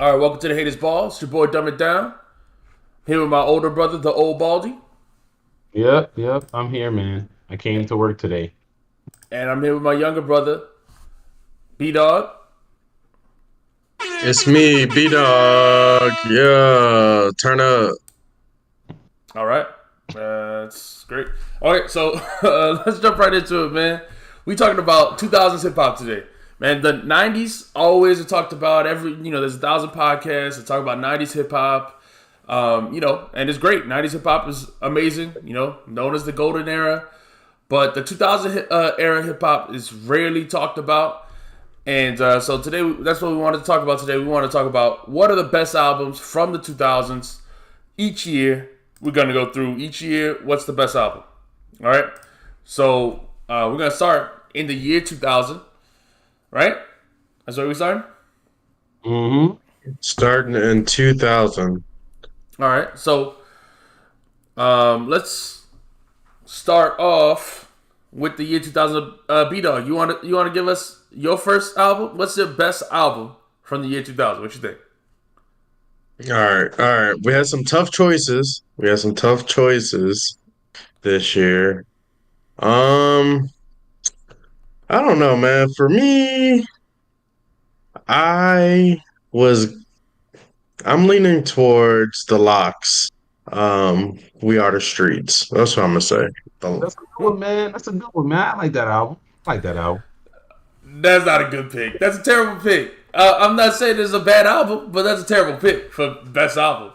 All right, welcome to the Haters Ball. It's your boy Dumb It Down. Here with my older brother, the old Baldy, Yep. I'm here, man. I came to work today. and I'm here with my younger brother, B Dog. It's me, B Dog. Yeah, turn up. All right, that's great. All right, so let's jump right into it, man. We talking about 2000s hip hop today, man. The 90s always are talked about. There's 1,000 podcasts that talk about 90s hip hop. And it's great. 90s hip hop is amazing. Known as the golden era. But the 2000 era hip hop is rarely talked about. And so today, that's what we wanted to talk about today. We want to talk about what are the best albums from the 2000s each year. We're going to go through each year. What's the best album? All right. So we're going to start in the year 2000, right? That's where we starting? Mm-hmm. Starting in 2000. All right. So let's start off with the year 2000. B-Dog, you want to give us your first album? What's your best album from the year 2000? What you think? All right. We had some tough choices. This year. Um, I don't know, man. For me, I was I'm leaning towards the Locks. We Are the Streets. That's what I'm gonna say. That's a good one, man. That's a good one, man. I like that album. I like that album. That's not a good pick. That's a terrible pick. I'm not saying it's a bad album, but that's a terrible pick for best album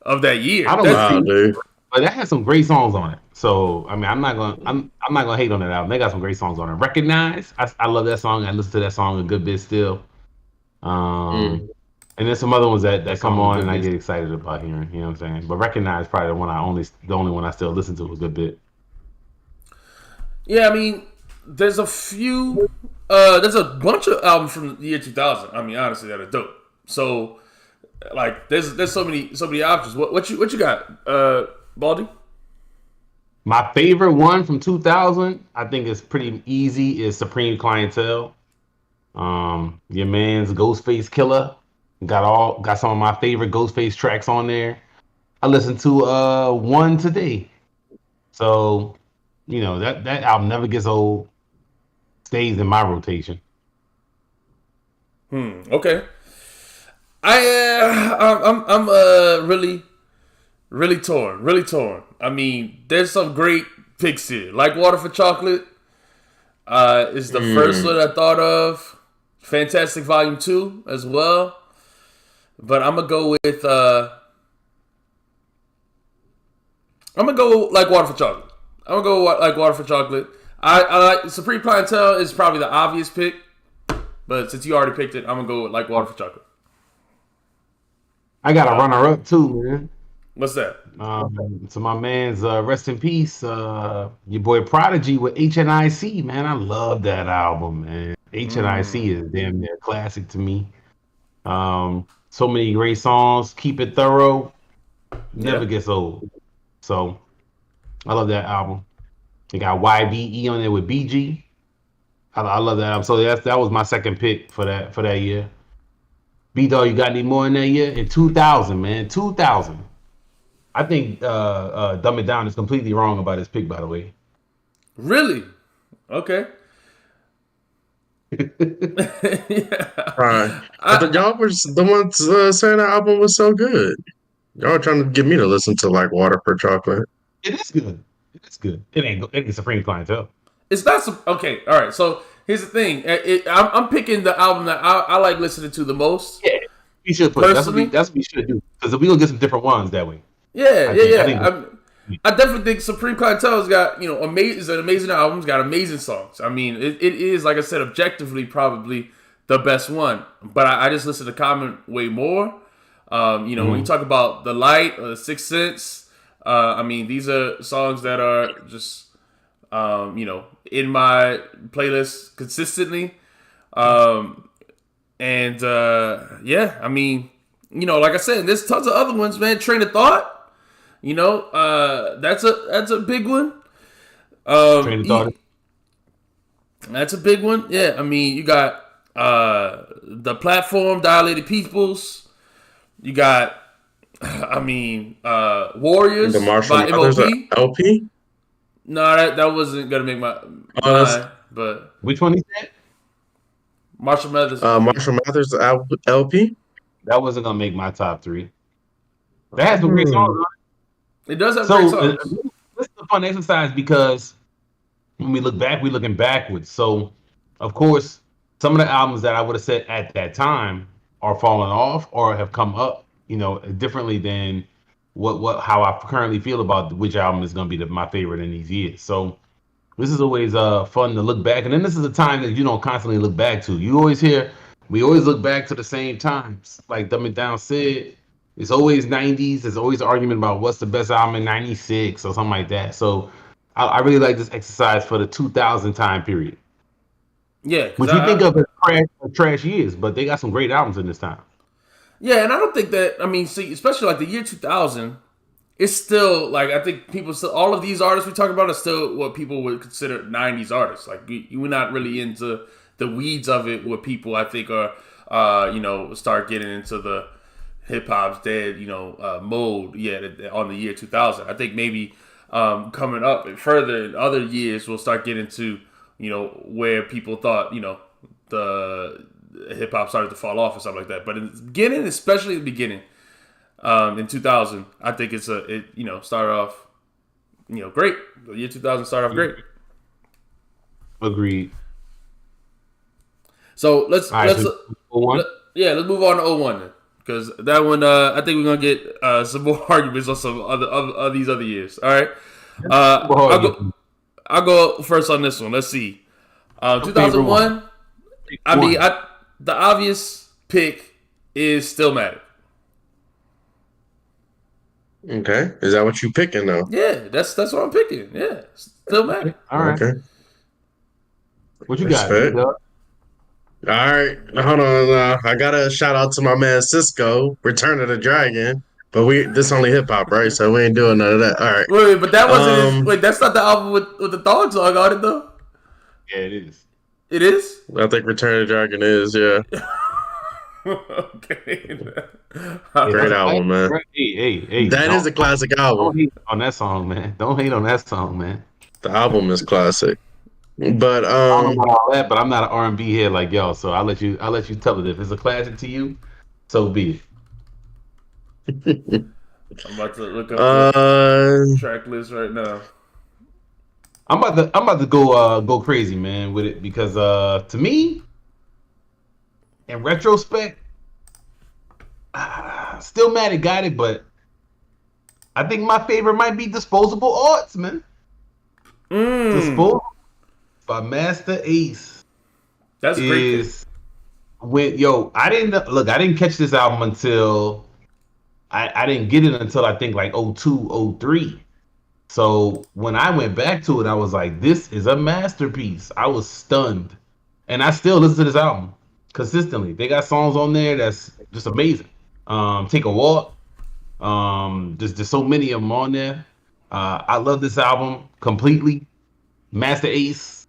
of that year. I don't Wow, know, dude. but that has some great songs on it. So I mean, I'm not gonna hate on that album. They got some great songs on it. Recognize, I love that song. I listen to that song a good bit still. Mm. Um, and then some other ones that come on and I get excited about hearing. You know what I'm saying? But Recognize probably the only one I still listen to a good bit. Yeah, I mean, there's a few. There's a bunch of albums from the year 2000. I mean, honestly, that are dope. So, like, there's so many options. What you got, Baldy? My favorite one from 2000, I think is pretty easy, is Supreme Clientele. Your man's Ghostface Killer got some of my favorite Ghostface tracks on there. I listened to one today. So, that album never gets old, stays in my rotation. Okay. I'm really torn. I mean, there's some great picks here. Like Water for Chocolate is the first one I thought of. Fantastic Volume 2 as well. But I'm gonna go with I'm gonna go like Water for Chocolate. I'm gonna go like Water for Chocolate. I like Supreme Clientele is probably the obvious pick, but since you already picked it, I'm gonna go with like Water for Chocolate. I got a runner up too, man. What's that? So my man's rest in peace, your boy Prodigy with HNIC, man. I love that album, man. HNIC is damn near classic to me. So many great songs. Keep it thorough. Never Yeah. gets old. So I love that album. You got YBE on there with BG. I love that album. So that was my second pick for that year. B Dog, you got any more in that year? In 2000, man. 2000. I think Dumb It Down is completely wrong about his pick, by the way. Really? Okay. All right. I thought y'all was the ones saying the album was so good. Y'all were trying to get me to listen to like Water for Chocolate. It is good. It is good. It ain't Supreme Clientele. It's not okay. All right. So here's the thing. I'm picking the album that I like listening to the most. Yeah, we should put. Personally, That's what we should do because we gonna get some different ones that way. yeah, I yeah, think. I yeah. think. I definitely think Supreme Clientele's got amazing. It's an amazing album. It's got amazing songs. I mean, it is like I said, objectively probably the best one. But I just listen to Common way more. When you talk about The Light or The Sixth Sense, I mean, these are songs that are just in my playlist consistently. Yeah, I mean, like I said, there's tons of other ones, man. Train of Thought. That's a big one. Train of Thought. That's a big one. Yeah, I mean, you got The Platform, Dilated Peoples. You got, The Warriors Marshall by Mathers MOP. LP. No, that wasn't gonna make Oh, that's mine, but Which one is that? Marshall Mathers LP. Marshall Mathers LP. That wasn't gonna make my top three. That has some great songs Hmm. on it. It does have great So songs. this is a fun exercise because when we look back, we're looking backwards. So, of course, some of the albums that I would have said at that time are falling off or have come up, differently than how I currently feel about which album is going to be my favorite in these years. So, this is always fun to look back, and then this is a time that you don't constantly look back to. You always hear we always look back to the same times, like Dumb It Down said. It's always '90s. There's always an argument about what's the best album in '96 or something like that. So I really like this exercise for the 2000 time period, Yeah, because which we think of as trash years, but they got some great albums in this time. yeah, and I don't think that. See, especially like the year 2000, it's still like I think people still all of these artists we talk about are still what people would consider '90s artists. Like we're not really into the weeds of it. What people I think are, start getting into the hip hop's dead, mode. Yeah, on the year 2000. I think maybe coming up and further in other years we'll start getting to where people thought the hip hop started to fall off or something like that. But in the beginning, especially the beginning, in 2000, I think it started off great. The year 2000 started off great. Agreed. So let's All right, so one. let's move on to '01 then, because that one I think we're gonna get some more arguments on some other these other years. All right, I'll go first on this one. Let's see. 2001. The obvious pick is Stillmatic. Okay, is that what you picking though? Yeah, that's what I'm picking. Yeah, Stillmatic. All right. Okay, What you got? respect. All right, hold on. I gotta shout out to my man Cisco, Return of the Dragon. But this only hip hop, right? So we ain't doing none of that. All right. Wait, but that wasn't his. Wait, that's not the album with the thong song on it though. Yeah, it is. It is. I think Return of the Dragon is, yeah. Okay. Great album, man. Hey. That is a classic Don't album. hate on that song, man. Don't hate on that song, man. The album is classic. But I don't know about all that, but I'm not an R&B head like y'all, so I'll let you tell it. If it's a classic to you, so be it. I'm about to look up the track list right now. I'm about to go crazy, man, with it because to me, in retrospect, Stillmatic got it, but I think my favorite might be Disposable Arts, man. Disposable by Master Ace. That's great. I didn't catch this album until I didn't get it until I think like 02, 03. So when I went back to it, I was like, this is a masterpiece. I was stunned. And I still listen to this album consistently. They got songs on there that's just amazing. Take a Walk. There's so many of them on there. I love this album completely. Master Ace,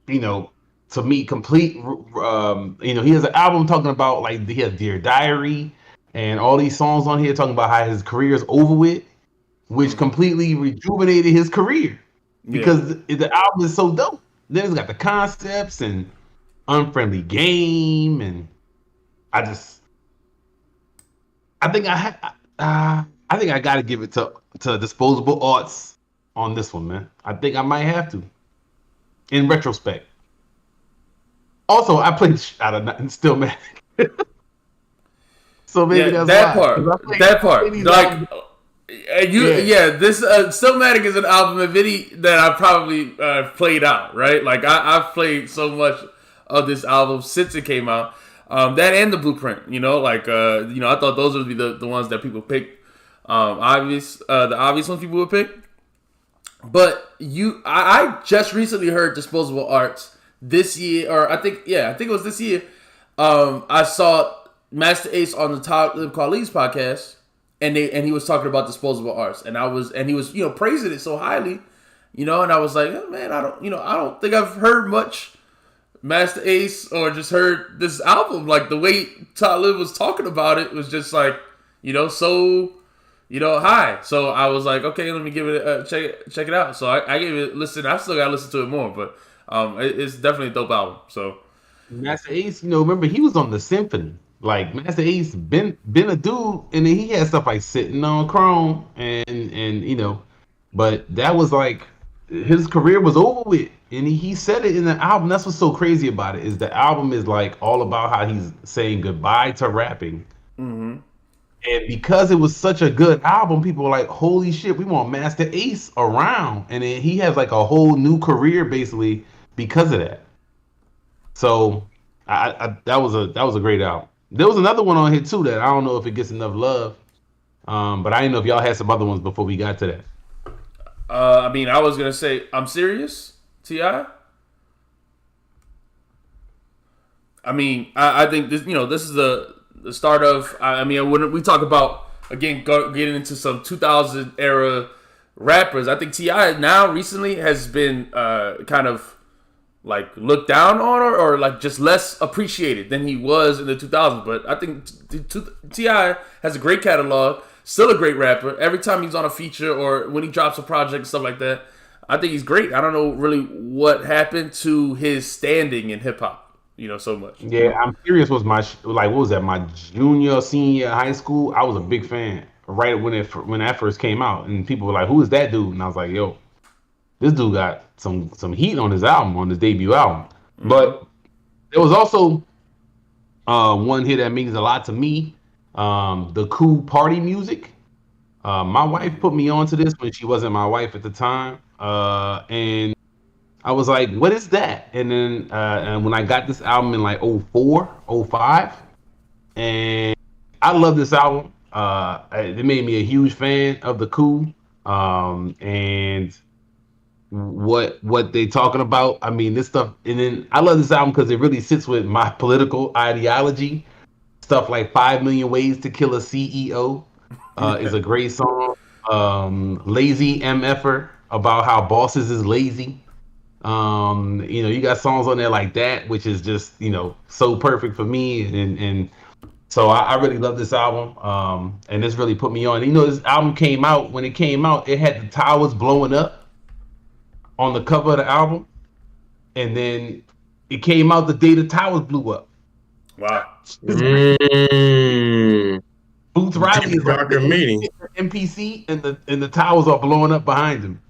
to me, complete. He has an album talking about like he has Dear Diary and all these songs on here talking about how his career is over with, which completely rejuvenated his career because the album is so dope. Then it's got the concepts and Unfriendly Game, and I think I got to give it to Disposable Arts on this one, man. I think I might have to. In retrospect. Also, I played out of nothing still, man. So maybe that's that why. That part. Like this Stillmatic is an album of any that I probably played out, right? Like I've played so much of this album since it came out. That and the Blueprint, I thought those would be the ones that people pick. The obvious ones people would pick. But I just recently heard Disposable Arts this year, or I think it was this year. I saw Master Ace on the Talib Kweli's podcast, and he was talking about Disposable Arts, and he was praising it so highly, and I was like, oh, man, I don't think I've heard much Master Ace or just heard this album. Like the way Talib was talking about it was just like, so high. So I was like, okay, let me give it a check it out. So I gave it a listen. I still gotta listen to it more, but it's definitely a dope album. So Master Ace, remember he was on the Symphony. Like Master Ace been a dude, and then he had stuff like Sitting on Chrome, and but that was like his career was over with, and he said it in the album. That's what's so crazy about it is the album is like all about how he's saying goodbye to rapping. mm-hmm. And because it was such a good album, people were like, "Holy shit, we want Master Ace around!" And then he has like a whole new career basically because of that. So, that was a great album. There was another one on here too that I don't know if it gets enough love, but I didn't know if y'all had some other ones before we got to that. I mean, I was gonna say I'm serious, Ti. I mean, I think this is the start of. I mean, when we talk about again getting into some 2000 era rappers, I think Ti now recently has been kind of like looked down on or like just less appreciated than he was in the 2000s. But I think Ti has a great catalog, still a great rapper. Every time he's on a feature or when he drops a project and stuff like that, I think he's great. I don't know really what happened to his standing in hip hop. So much. Yeah, I'm Serious was my what was that? My junior, senior high school. I was a big fan right when that first came out, and people were like, "Who is that dude?" And I was like, "Yo, this dude got some heat on his album, on his debut album." Mm-hmm. But there was also one here that means a lot to me. The Cool Party Music. My wife put me onto this when she wasn't my wife at the time, and I was like, what is that? And then and when I got this album in like 04, 05, and I love this album. It made me a huge fan of the Cool, and what they talking about. I mean, this stuff, and then I love this album because it really sits with my political ideology. Stuff like 5 Million Ways to Kill a CEO is a great song. Lazy MFer about how bosses is lazy. You got songs on there like that, which is just so perfect for me, and so I really love this album. And this really put me on. This album came out. When it came out, it had the towers blowing up on the cover of the album, and then it came out the day the towers blew up. Wow. Boots Riley is like NPC, and the towers are blowing up behind him.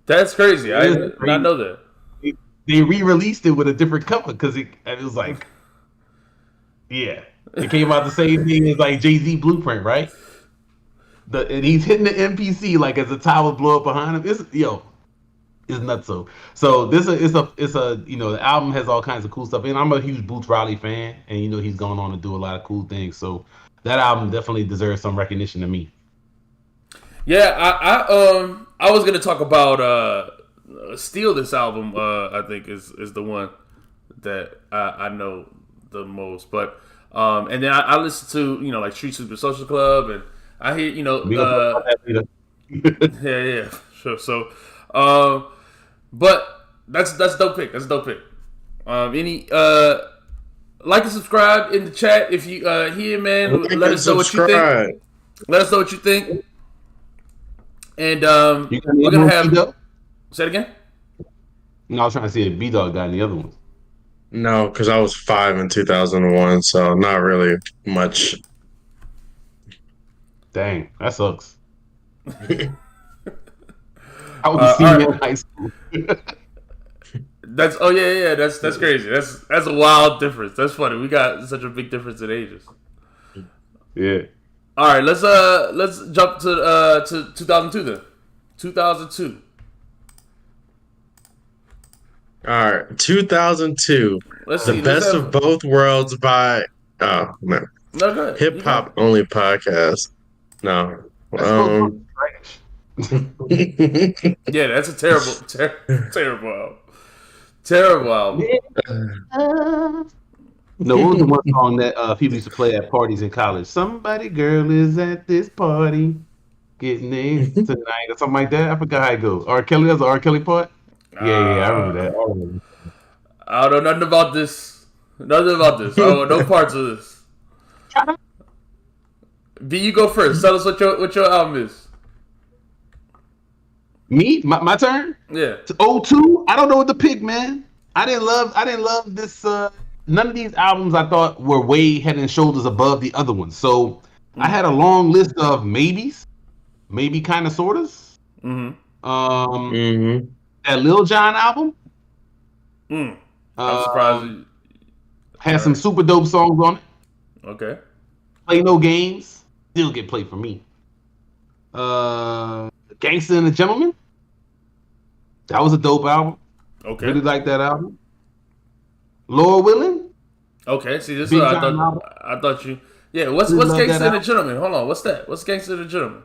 That's crazy. I did not know that. They re-released it with a different cover because it was like, yeah, it came out the same thing as like Jay-Z Blueprint, right? And he's hitting the NPC like as the tower blow up behind him. It's nuts. So this is the album has all kinds of cool stuff, and I'm a huge Boots Riley fan, and he's going on to do a lot of cool things. So that album definitely deserves some recognition to me. Yeah, I was gonna talk about Steal. This album I think is the one that I know the most, but and then I listen to like Street Super Social Club, and I hear yeah, sure. So but that's dope pick. That's a dope pick. Any like and subscribe in the chat if you here, man. Let us know what you think. Let us know what you think. And we're gonna have. Say it again. No, I was trying to see if B-Dog got any other ones. No, because I was 5 in 2001, so not really much. Dang, that sucks. I was a senior in high school. That's that's crazy. That's a wild difference. That's funny. We got such a big difference in ages. Yeah. All right, let's jump to 2002 then. 2002. All right, 2002. Let's see. The Best of Both Worlds by no Hip Hop Only Podcast. No. Yeah, that's a terrible album. Terrible album. No, what was the one song that people used to play at parties in college? Somebody girl is at this party getting in tonight or something like that. I forgot how it goes. R. Kelly, that's the R. Kelly part? Yeah, I remember that. I don't know nothing about this. Nothing about this. I don't know no parts of this. B, you go first. Tell us what your album is. Me, my turn. Yeah. To O2, I don't know what to pick, man. I didn't love this. None of these albums I thought were way head and shoulders above the other ones. So I had a long list of maybes, maybe kind of sortas. Mm-hmm. That Lil Jon album. I'm surprised. Had some super dope songs on it. Okay. Play No Games. Still get played for me. Gangsta and the Gentleman. That was a dope album. Okay. Really like that album. Laura Willing. Okay. See, this is Big what time album. I thought you. Yeah. What's Really love Gangsta that and the album. Gentleman? Hold on. What's that? What's Gangsta and the Gentleman?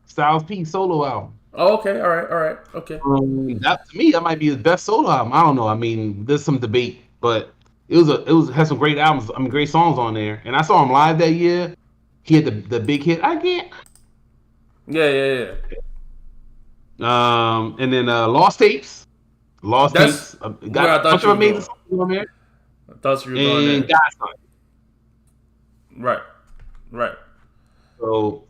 Styles P solo album. Oh, okay. All right. Okay. That to me, that might be his best solo album. I don't know. I mean, there's some debate, but it had some great albums. I mean, great songs on there. And I saw him live that year. He had the big hit. I get. Yeah. And then Lost Tapes. That's Tapes. where I thought you were amazing going. songs on there. I thought you were going And there. Godson. Right. So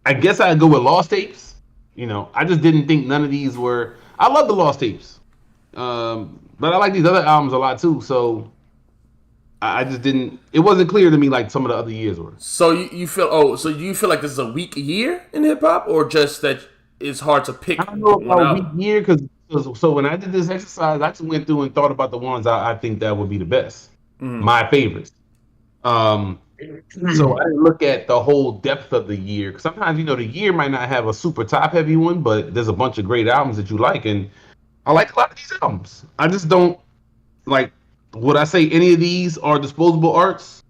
I guess I'd go with Lost Tapes. I just didn't think none of these were. I love the Lost Tapes, but I like these other albums a lot too. So I just didn't. It wasn't clear to me like some of the other years were. So you feel? Oh, so do you feel like this is a weak year in hip hop, or just that it's hard to pick? I don't know one about out? week year because so when I did this exercise, I just went through and thought about the ones I think that would be the best, my favorites. So I didn't look at the whole depth of the year because sometimes the year might not have a super top heavy one, but there's a bunch of great albums that you like, and I like a lot of these albums. I just don't like. Would I say any of these are disposable arts?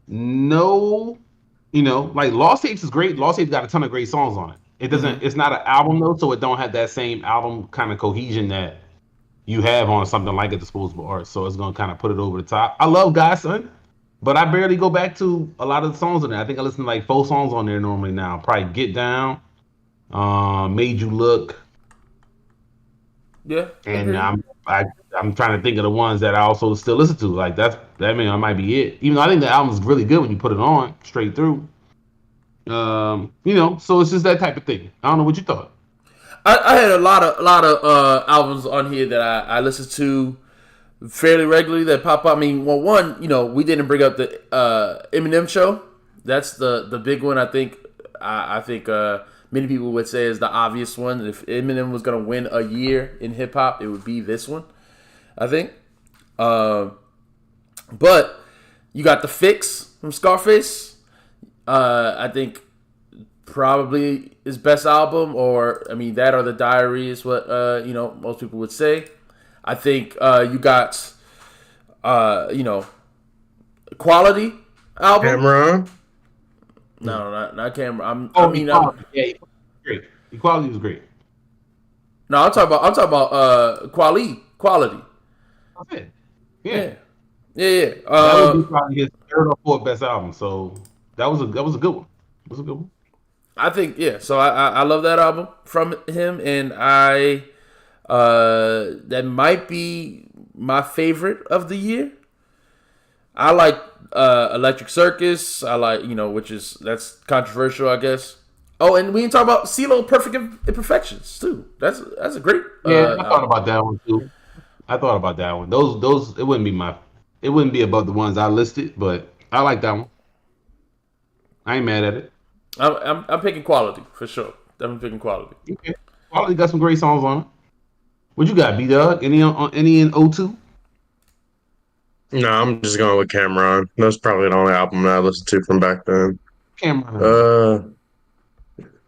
No. Like Lost Tapes is great. Lost Tapes got a ton of great songs on it. It doesn't. It's not an album though, so it don't have that same album kind of cohesion that you have on something like a disposable art. So it's gonna kind of put it over the top. I love Godson. But I barely go back to a lot of the songs on there. I think I listen to like 4 songs on there normally now. Probably Get Down, Made You Look, Yeah. and I'm trying to think of the ones that I also still listen to. Like that might be it. Even though I think the album's really good when you put it on straight through. So it's just that type of thing. I don't know what you thought. I had a lot of albums on here that I listened to fairly regularly that pop up. I mean, well, one, we didn't bring up the Eminem show. That's the big one. I think many people would say is the obvious one. If Eminem was gonna win a year in hip hop, it would be this one, I think. But you got The Fix from Scarface. I think probably his best album, or I mean that or The Diary is what most people would say. I think you got, Quality album. Cameron. No, not Cameron. Great. Equality was great. No, I'm talking about Quality. That's it. Yeah. Yeah. That would be probably his 3rd or 4th best album. So that was a good one. It was a good one. I think So I love that album from him, and that might be my favorite of the year. I like Electric Circus. I like, that's controversial, I guess. Oh, and we can talk about CeeLo Perfect Imperfections too. That's a great. I thought about that one too. Those it wouldn't be above the ones I listed, but I like that one. I ain't mad at it. I'm picking Quality for sure. I'm picking Quality. Okay. Quality got some great songs on it. What you got, B-Dog? Any in O2? No, I'm just going with Cameron. That's probably the only album that I listened to from back then. Cameron.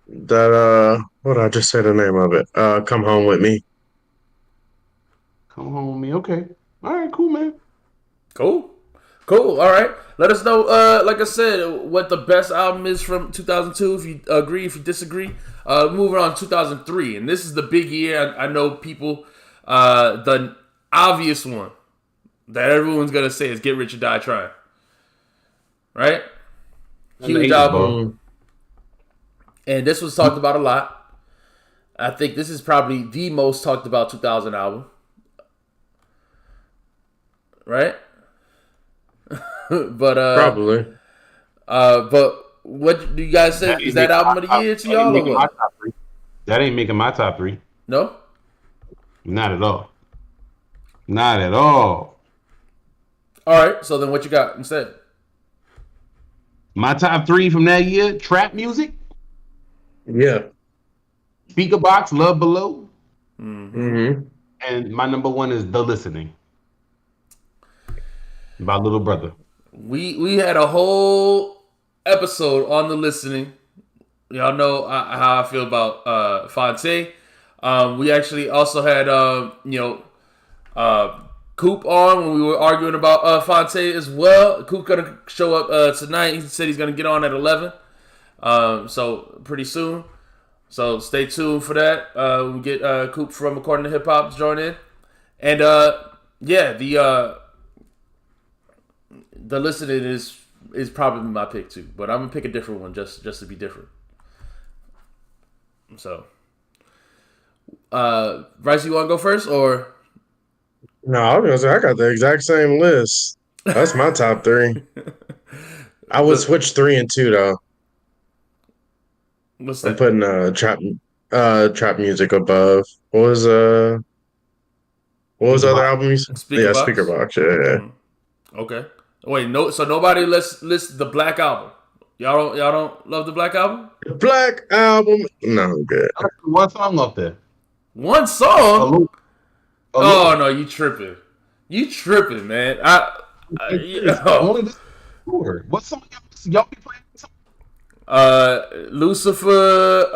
What did I just say the name of it? Come Home With Me. Come Home With Me. Okay. All right, cool, man. Cool. All right. Let us know, like I said, what the best album is from 2002. If you agree, if you disagree. Moving on to 2003. And this is the big year. I know people, the obvious one that everyone's going to say is Get Rich or Die Trying. Right? Huge album. And this was talked about a lot. I think this is probably the most talked about 2000 album, right? but Probably. but what do you guys say? That Is ain't that making my album of the top. year to That ain't y'all or making my what? top three. That ain't making my top three. No. Not at all. Not at all. All right. So then, what you got instead? My top three from that year: trap music, Yeah. speaker box, love below, Mm-hmm. and my number one is the listening by Little Brother. We had a whole episode on the listening. Y'all know how I feel about Fonte. We actually also had Coop on when we were arguing about Fonte as well. Coop gonna show up tonight. He said he's gonna get on at 11. So pretty soon. So stay tuned for that. We get Coop from According to Hip Hop to join in, and yeah, the listening is probably my pick too. But I'm gonna pick a different one just to be different. So, Bryce, you want to go first or? No, I was gonna say I got the exact same list. That's my top three. I would The switch 3 and 2 though. what's I'm that? putting trap music above. What was Speaker the other box. album? Speaker Yeah, Speaker box. Box. Yeah. Okay. Wait, no. So nobody list the Black Album. Y'all don't love the Black Album? The Black Album. No, I'm good. One song up there. One song. Allure. Oh Allure. no, you tripping? You tripping, man? I Only this Allure. What song y'all be playing? Lucifer.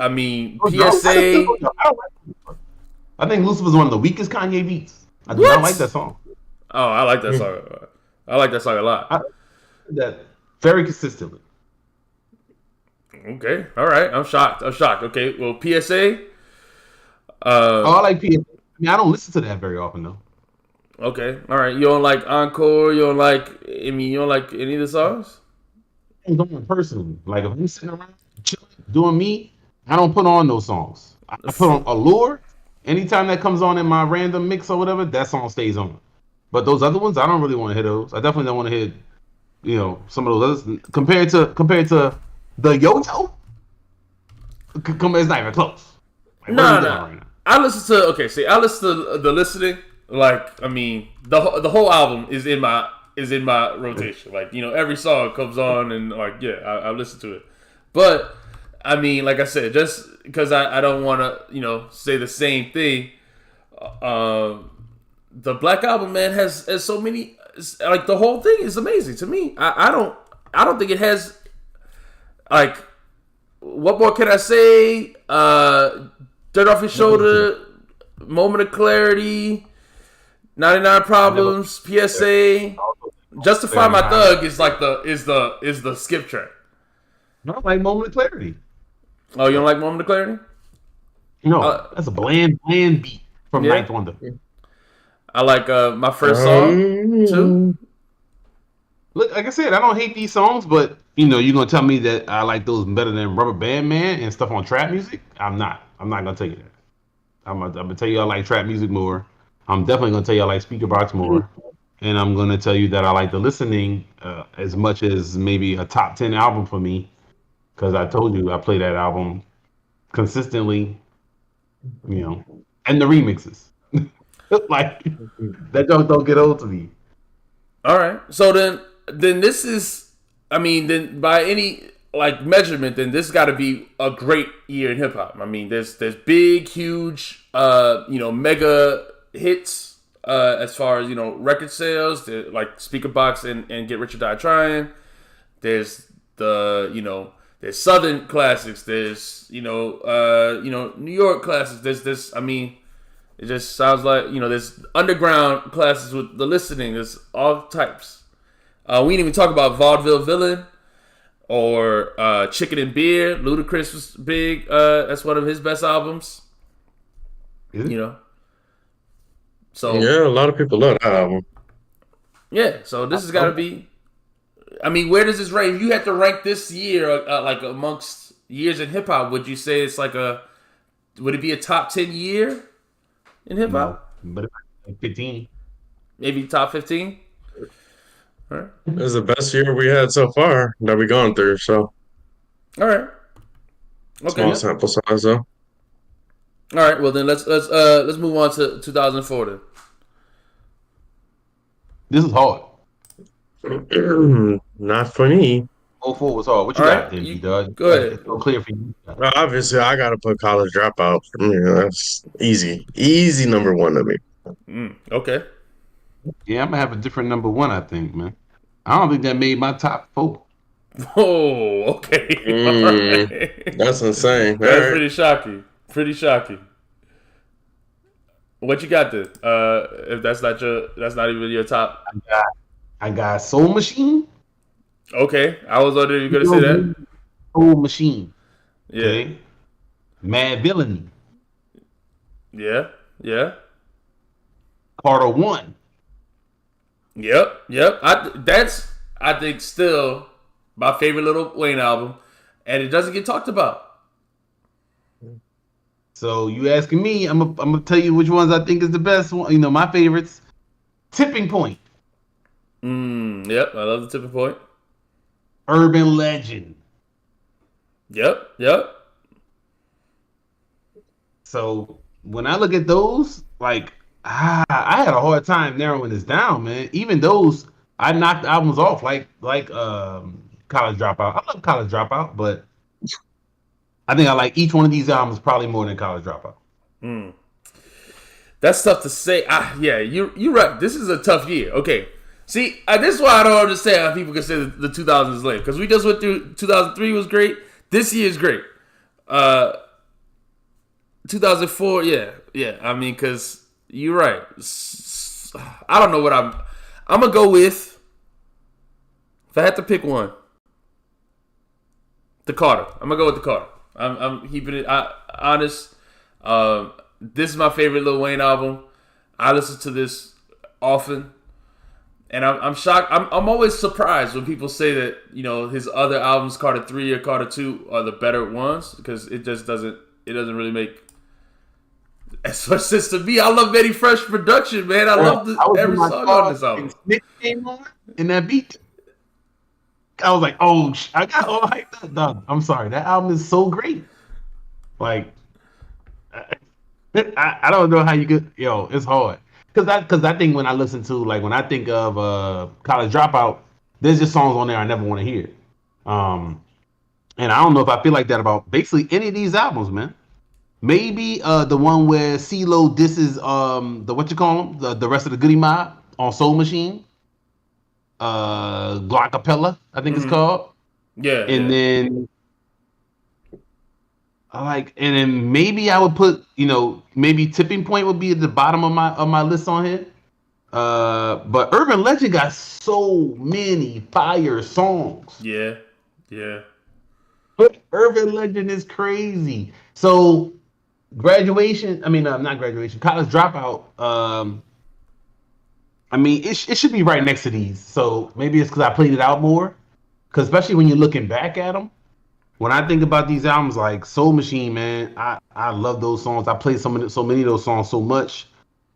I mean PSA. I think Lucifer's one of the weakest Kanye beats. I do not like that What? song. Oh, I like that song. I like that song a lot. I that very consistently. Okay, all right. I'm shocked. Okay, well PSA. Oh, I like PSA. I mean, I don't listen to that very often though. Okay, all right. You don't like Encore. You don't like. I mean, you don't like any of the songs. I'm going personally. Like if I'm sitting around chilling, doing me, I don't put on those songs. I put on Allure. Anytime that comes on in my random mix or whatever, that song stays on. But those other ones, I don't really want to hear those. I definitely don't want to hear, some of those others. Compared to the Yo-Yo, it's not even close. Like, what are No, we doing no. right now? I listen to. Okay, see, I listen to the listening. Like, I mean, the whole album is in my rotation. Like, every song comes on and like, yeah, I listen to it. But I mean, like I said, just because I don't want to, say the same thing. The Black Album, man, has so many. Like the whole thing is amazing to me. I don't think it has like. What more can I say? Dirt Off Your Shoulder, Moment of Clarity, 99 Problems, PSA. Justify My Thug is like the skip track. No, I like Moment of Clarity. Oh, you don't like Moment of Clarity? No, that's a bland beat from Yeah. Ninth Wonder. I like My First Song too. Look, like I said, I don't hate these songs, but you're gonna tell me that I like those better than Rubber Band Man and stuff on trap music? I'm not. I'm not gonna tell you that. I'm gonna tell you I like trap music more. I'm definitely gonna tell you I like Speaker Box more, and I'm gonna tell you that I like the listening as much as maybe a top 10 album for me, because I told you I play that album consistently, and the remixes. Like that don't get old to me. All right. So then this is, I mean, then by any like measurement, then this got to be a great year in hip hop. I mean, there's big, huge, mega hits as far as record sales. Like Speaker Box and Get Rich or Die Trying. There's there's Southern classics. There's New York classics. There's this. I mean. It just sounds like, there's underground classes with the listening. There's all types. We didn't even talk about Vaudeville Villain or Chicken and Beer. Ludacris was big. That's one of his best albums. Is it? So, Yeah, a lot of people love that album. yeah. So this has got to be, I mean, where does this rank? If you had to rank this year, like amongst years in hip hop, would you say it's like a Would it be a top 10 year in hip No, hop? but if I 15. Maybe top 15. All right. This is the best year we had so far that we gone through. So All right. Okay. small All sample size though. right. Well then let's move on to 2004 then. This is hard. Not for me. 04 was hard. What you All got, right. then, You B-Dog? go ahead. It's so clear for you. Well, obviously, I gotta put college dropout. That's easy, easy number one to me. Okay. Yeah, I'm gonna have a different number one, I think, man. I don't think that made my top 4. Oh, okay. All right. That's insane. All That's right. pretty shocking. Pretty shocking. What you got then? If that's not even your top. I got Soul Machine. Okay, I was wondering if you were gonna say that. Soul Machine. Yeah, Okay. Mad Villainy. yeah, yeah. Carter 1. Yep. I think still my favorite Lil Wayne album, and it doesn't get talked about. So you asking me, I'm gonna tell you which ones I think is the best one. You know, my favorites. Tipping Point. Yep, I love the tipping point. Urban Legend. Yep. So when I look at those, like I had a hard time narrowing this down, man. Even those, I knocked albums off, like College Dropout. I love College Dropout, but I think I like each one of these albums probably more than College Dropout. That's tough to say. Yeah, you're right. This is a tough year. Okay. See, this is why I don't understand how people consider the 2000s late. Because we just went through 2003 was great. This year is great. 2004, yeah. I mean, because you're right. I don't know what I'm gonna go with. If I had to pick one, the Carter. I'm gonna go with the Carter. I'm keeping it honest. This is my favorite Lil Wayne album. I listen to this often. And I'm shocked. I'm always surprised when people say that, you know, his other albums, Carter 3 or Carter 2, are the better ones, because it doesn't really make as much sense to me. I love Betty Fresh production, man. I love every song on this album. Nick came on in that beat. I was like, oh, I got all hyped up. Dog. I'm sorry, that album is so great. Like, I don't know how you could. Yo, it's hard. Because I think when I listen to, like, when I think of College Dropout, there's just songs on there I never want to hear. And I don't know if I feel like that about basically any of these albums, man. Maybe the one where CeeLo disses the what you call them, the rest of the Goody Mob on Soul Machine, Glockapella, I think it's called. Yeah. And then and then maybe I would put, you know, maybe Tipping Point would be at the bottom of my list on here. But Urban Legend got so many fire songs. Yeah. But Urban Legend is crazy. So Graduation, I mean, not Graduation, College Dropout. I mean, it should be right next to these. So maybe it's because I played it out more. Because especially when you're looking back at them. When I think about these albums, like Soul Machine, man, I love those songs. I played so many of those songs so much.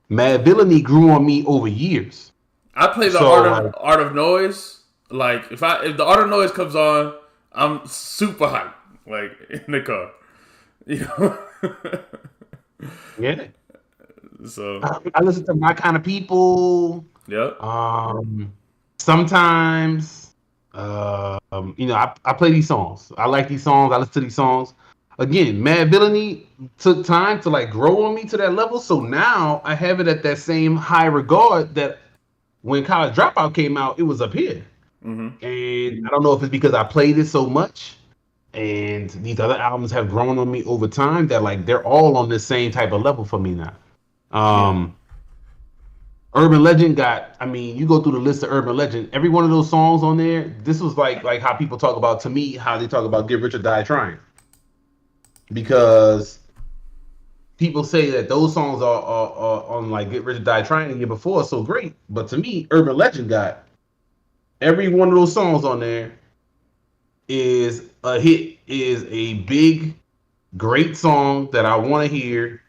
Mad Villainy grew on me over years. I play the Art of Noise. Like, if the Art of Noise comes on, I'm super hyped. Like, in the car, you know. Yeah. So I listen to My Kind of People. Yep. Sometimes. You know, I play these songs. I like these songs. I listen to these songs. Again, Mad Villainy took time to like grow on me to that level. So now I have it at that same high regard that when College Dropout came out, it was up here. And I don't know if it's because I played it so much and these other albums have grown on me over time that like they're all on the same type of level for me now. Urban Legend got, I mean, you go through the list of Urban Legend, every one of those songs on there, this was like how people talk about, to me, how they talk about Get Rich or Die Trying. Because people say that those songs are on like Get Rich or Die Trying the year before, so great. But to me, Urban Legend got every one of those songs on there is a hit, is a big great song that I want to hear.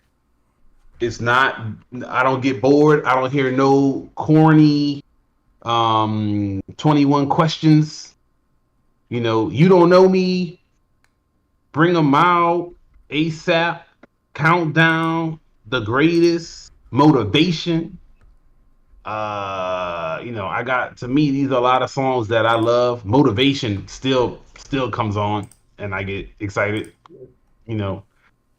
It's not. I don't get bored. I don't hear no corny 21 questions. You don't know me. Bring 'em out. ASAP. Countdown. The greatest. Motivation. I got, to me, these are a lot of songs that I love. Motivation still comes on and I get excited, you know.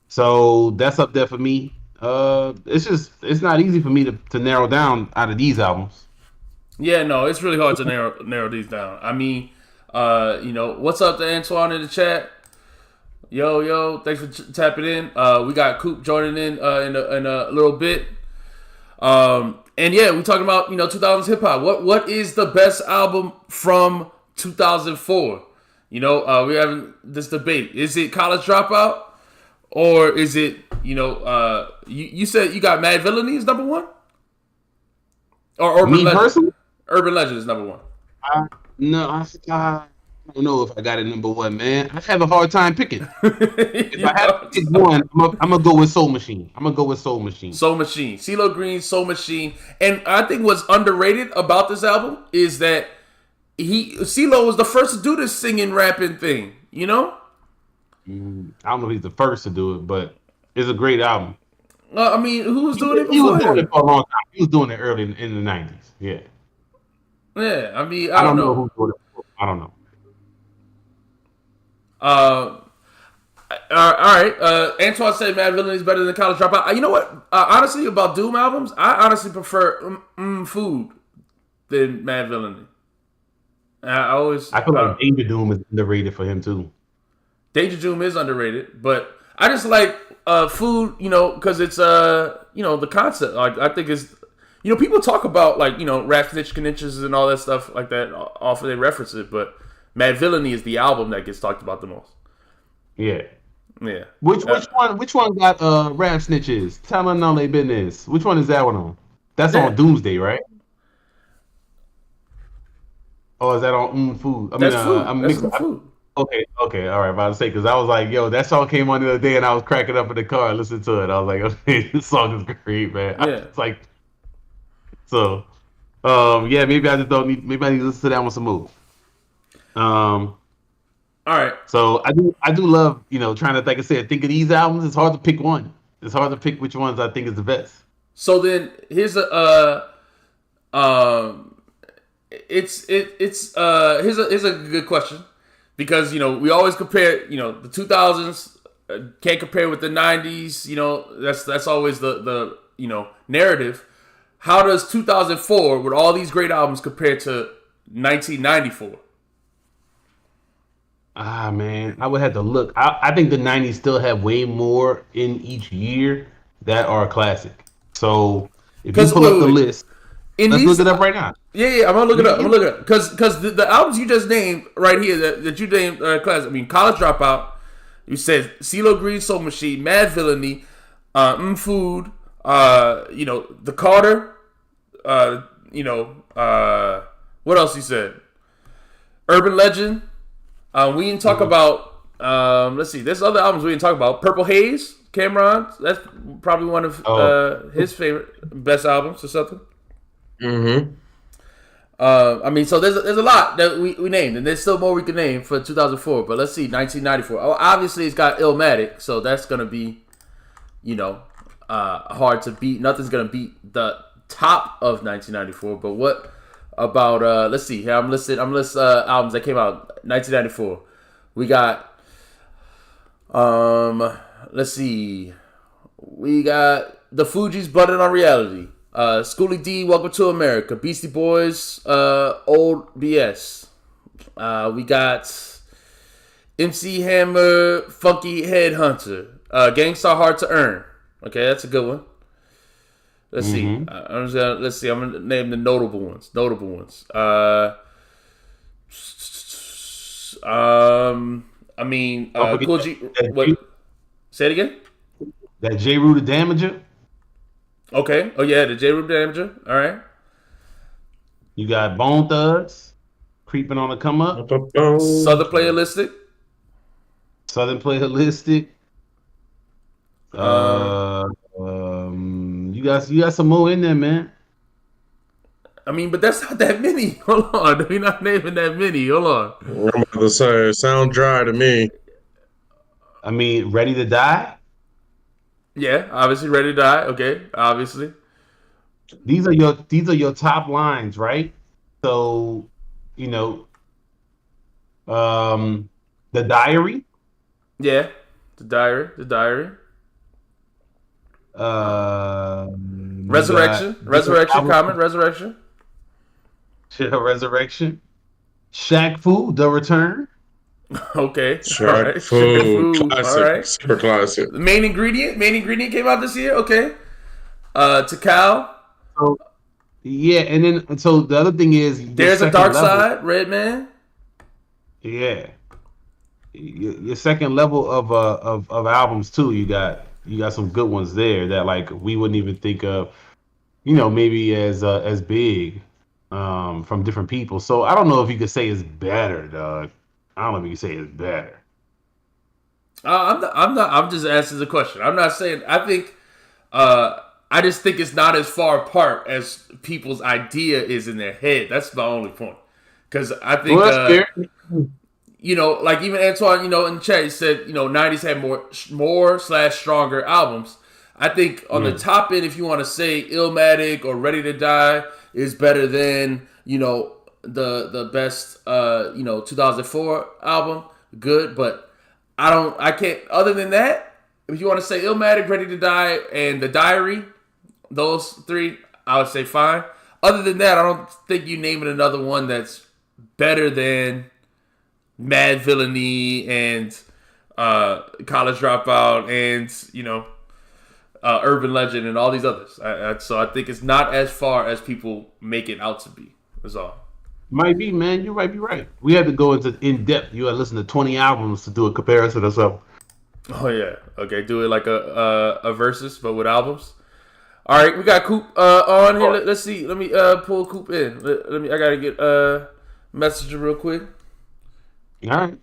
So that's up there for me. It's not easy for me to narrow down out of these albums. Yeah, no, it's really hard to narrow these down. I mean, what's up to Antoine in the chat? Yo, thanks for tapping in. We got Coop joining in a little bit. And yeah, we're talking about 2000s hip hop. What is the best album from 2004? We're having this debate. Is it College Dropout, or is it you said you got Mad Villainy is number one, or Me personally, Urban Legend is number one. no, I don't know if I got it number one, man. I have a hard time picking. If I have to pick one, I'm gonna go with Soul Machine. Soul Machine. CeeLo Green, Soul Machine. And I think what's underrated about this album is that CeeLo was the first to do this singing, rapping thing, I don't know if he's the first to do it, but it's a great album. I mean, who was doing it before? He was doing it for a long time. He was doing it early in the 90s. Yeah. Yeah, I mean, I don't know who's doing it. I don't know. All right. Antoine said Mad Villainy is better than College Dropout. You know what? Honestly, about Doom albums, I honestly prefer Food than Mad Villainy. I feel like Danger Doom is underrated for him too. Danger Doom is underrated, but I just like Food, because it's the concept. Like, I think it's people talk about like Rap Snitch Connections and all that stuff like that. Often they reference it, but Mad Villainy is the album that gets talked about the most. Yeah. Yeah. Which one got Rap Snitches? Telling all they business. Which one is that one on? That's on Doomsday, right? Oh, is that on Food? That's Food. That's Food. Okay, all right. About to say, because I was like, yo, that song came on the other day, and I was cracking up in the car and listening to it. I was like, okay, this song is great, man. Yeah. It's like, so, yeah, maybe I just don't need. Maybe I need to listen to that one some more. All right. So I do love, trying to, like I said, think of these albums. It's hard to pick one. It's hard to pick which ones I think is the best. So then here's a here's a good question, because we always compare the 2000s can't compare with the 90s. That's always the narrative. How does 2004 with all these great albums compare to 1994? Man, I would have to look. I think the 90s still have way more in each year that are classic. So if you pull up the list, let's look it up right now. Yeah, I'm gonna look it up. Because the albums you just named right here that you named classic. I mean, College Dropout. You said CeeLo Green, Soul Machine, Mad Villainy, Food. The Carter. What else you said? Urban Legend. We didn't talk about. Let's see. There's other albums we didn't talk about. Purple Haze, Cameron. That's probably one of his favorite, best albums or something. Mm-hmm. I mean, so there's a lot that we named, and there's still more we can name for 2004. But let's see, 1994. Oh, obviously, it's got Illmatic, so that's gonna be, hard to beat. Nothing's gonna beat the top of 1994. But what about let's see here, I'm listing albums that came out 1994. We got let's see, we got the Fugees, Blunted on Reality, Schoolie D, Welcome to America, Beastie Boys, Old BS. We got MC Hammer, Funky Headhunter, Gangstar Hard to Earn. Okay, that's a good one. Let's see. I'm gonna name the notable ones. I mean, Cool G. What? Say it again. That J. Rue the Damager. Okay. Oh yeah, the J. Rue the Damager. All right. You got Bone Thugs, Creeping on the Come Up. Southern Playalistic. You got some more in there, man. I mean, but that's not that many. Hold on, we're not naming that many. Hold on. I'm about to say, sound dry to me. I mean, Ready to Die. Yeah, obviously, Ready to Die. Okay, obviously. These are your top lines, right? So, you know, um, the Diary. Yeah, the Diary. You got different Resurrection, albums. Common, Resurrection. Resurrection. Shaq Fu, The Return. Okay, all Shark right. Shaq food, Fu. All classic, right. super classic. Main ingredient came out this year. Okay. Takal. So yeah, and then so the other thing is your There's a second dark level. side. Red Man. Yeah, your second level of albums too. You got some good ones there that like we wouldn't even think of. Maybe as big from different people. So I don't know if you could say it's better, dog. I don't know if you can say it's better. I'm not. I'm not. I'm just asking the question. I'm not saying. I think. I just think it's not as far apart as people's idea is in their head. That's my only point. Because I think. Well, that's fair. Like even Antoine, in the chat, he said, '90s had more slash stronger albums. I think on the top end, if you want to say Illmatic or Ready to Die is better than the best 2004 album, good. But I can't. Other than that, if you want to say Illmatic, Ready to Die, and The Diary, those three, I would say fine. Other than that, I don't think you naming another one that's better than Mad Villainy and College Dropout and Urban Legend and all these others. So I think it's not as far as people make it out to be. That's all. Might be, man. You might be right. We had to go into in depth. You had to listen to 20 albums to do a comparison or something. Oh yeah. Okay. Do it like a versus, but with albums. All right. We got Coop on here. Let's see. Let me pull Coop in. Let me. I gotta get messenger real quick. All right.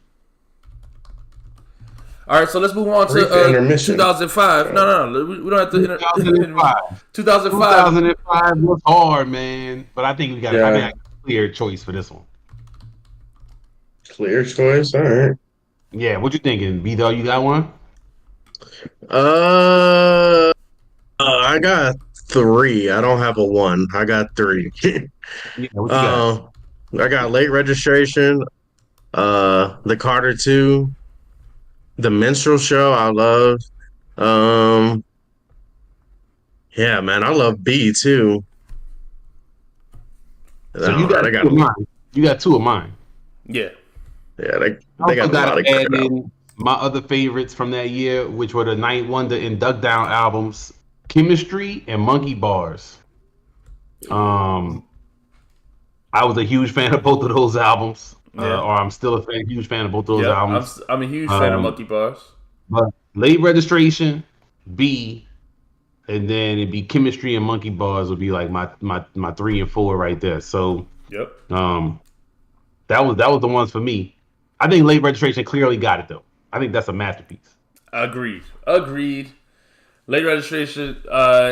All right, so let's move on to 2005. No. We don't have to. 2005. 2005 was hard, man. But I think we got a clear choice for this one. Clear choice. All right. Yeah, what you thinking, B-Dog? You got one? I got three. I don't have a one. I got three. Yeah, what you got? I got Late Registration, The Carter 2, The Minstrel Show. I love. Yeah, man, I love B too. So you got two of mine. You got two of mine. Yeah. Yeah, they got a lot of add in my other favorites from that year, which were the Night Wonder and Duck Down albums, Chemistry and Monkey Bars. I was a huge fan of both of those albums, or I'm still a huge fan of both of those albums. I'm a huge fan of Monkey Bars. But Late Registration, B, and then it'd be Chemistry and Monkey Bars would be like my 3 and 4 right there. So yep. That was the ones for me. I think Late Registration clearly got it though. I think that's a masterpiece. Agreed. Late Registration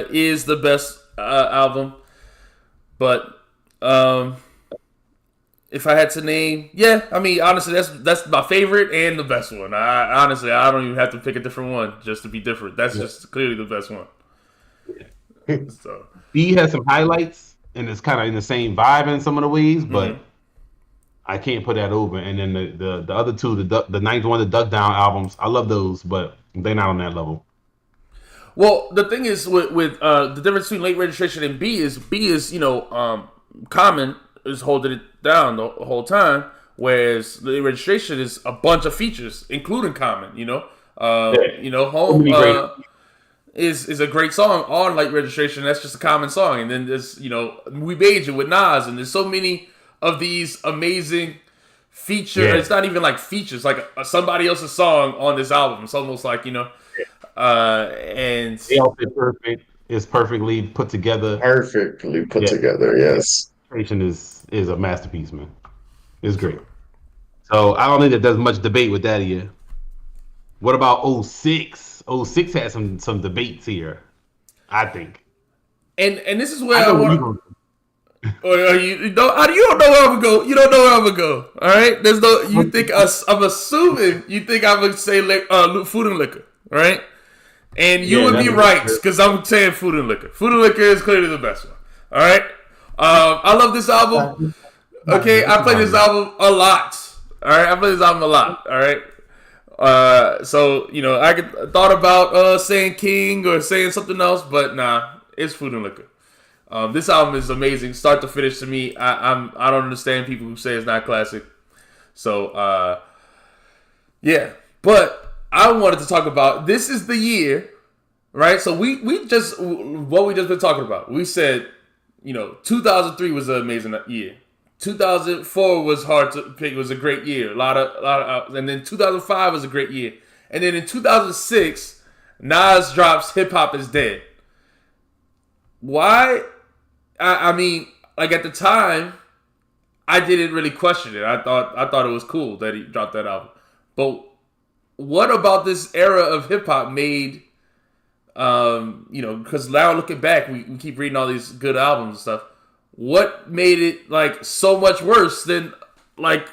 is the best album, but if I had to name, I mean honestly, that's my favorite and the best one. I don't even have to pick a different one just to be different. That's just clearly the best one. So B has some highlights and it's kind of in the same vibe in some of the ways, but I can't put that over. And then the other two, the ninth one, the Duck Down albums, I love those, but they're not on that level. Well, the thing is with the difference between Late Registration and B is Common is holding it down the whole time, whereas Late Registration is a bunch of features, including Common. Home is a great song on Late Registration. That's just a Common song, and then there's We Made You with Nas, and there's so many of these amazing features. Yeah. It's not even like features, like somebody else's song on this album. It's almost like and they all fit perfect. It's perfectly put together. Perfectly put together. Yes, is a masterpiece, man. It's great. So I don't think that there's much debate with that here. What about 06? '06 had some debates here. I think. And this is where I I know where you want. going. Or you don't. How do you don't know where I'm gonna go? You don't know where I'm gonna go. All right. There's no. You think us? I'm assuming you think I'm gonna say food and liquor, right? And you would be right because I'm saying food and liquor. Food and liquor is clearly the best one. All right. I love this album. Okay, I play this album a lot. All right, I play this album a lot. All right. So I thought about saying King or saying something else, but nah, it's food and liquor. This album is amazing, start to finish. To me, I don't understand people who say it's not classic. So yeah, but I wanted to talk about this is the year, right? So we just been talking about. We said 2003 was an amazing year. 2004 was hard to pick. It was a great year. A lot of, and then 2005 was a great year. And then in 2006, Nas drops "Hip Hop Is Dead." Why? I mean, like at the time, I didn't really question it. I thought it was cool that he dropped that album. But what about this era of hip hop made? Because now looking back, we keep reading all these good albums and stuff. What made it like so much worse than like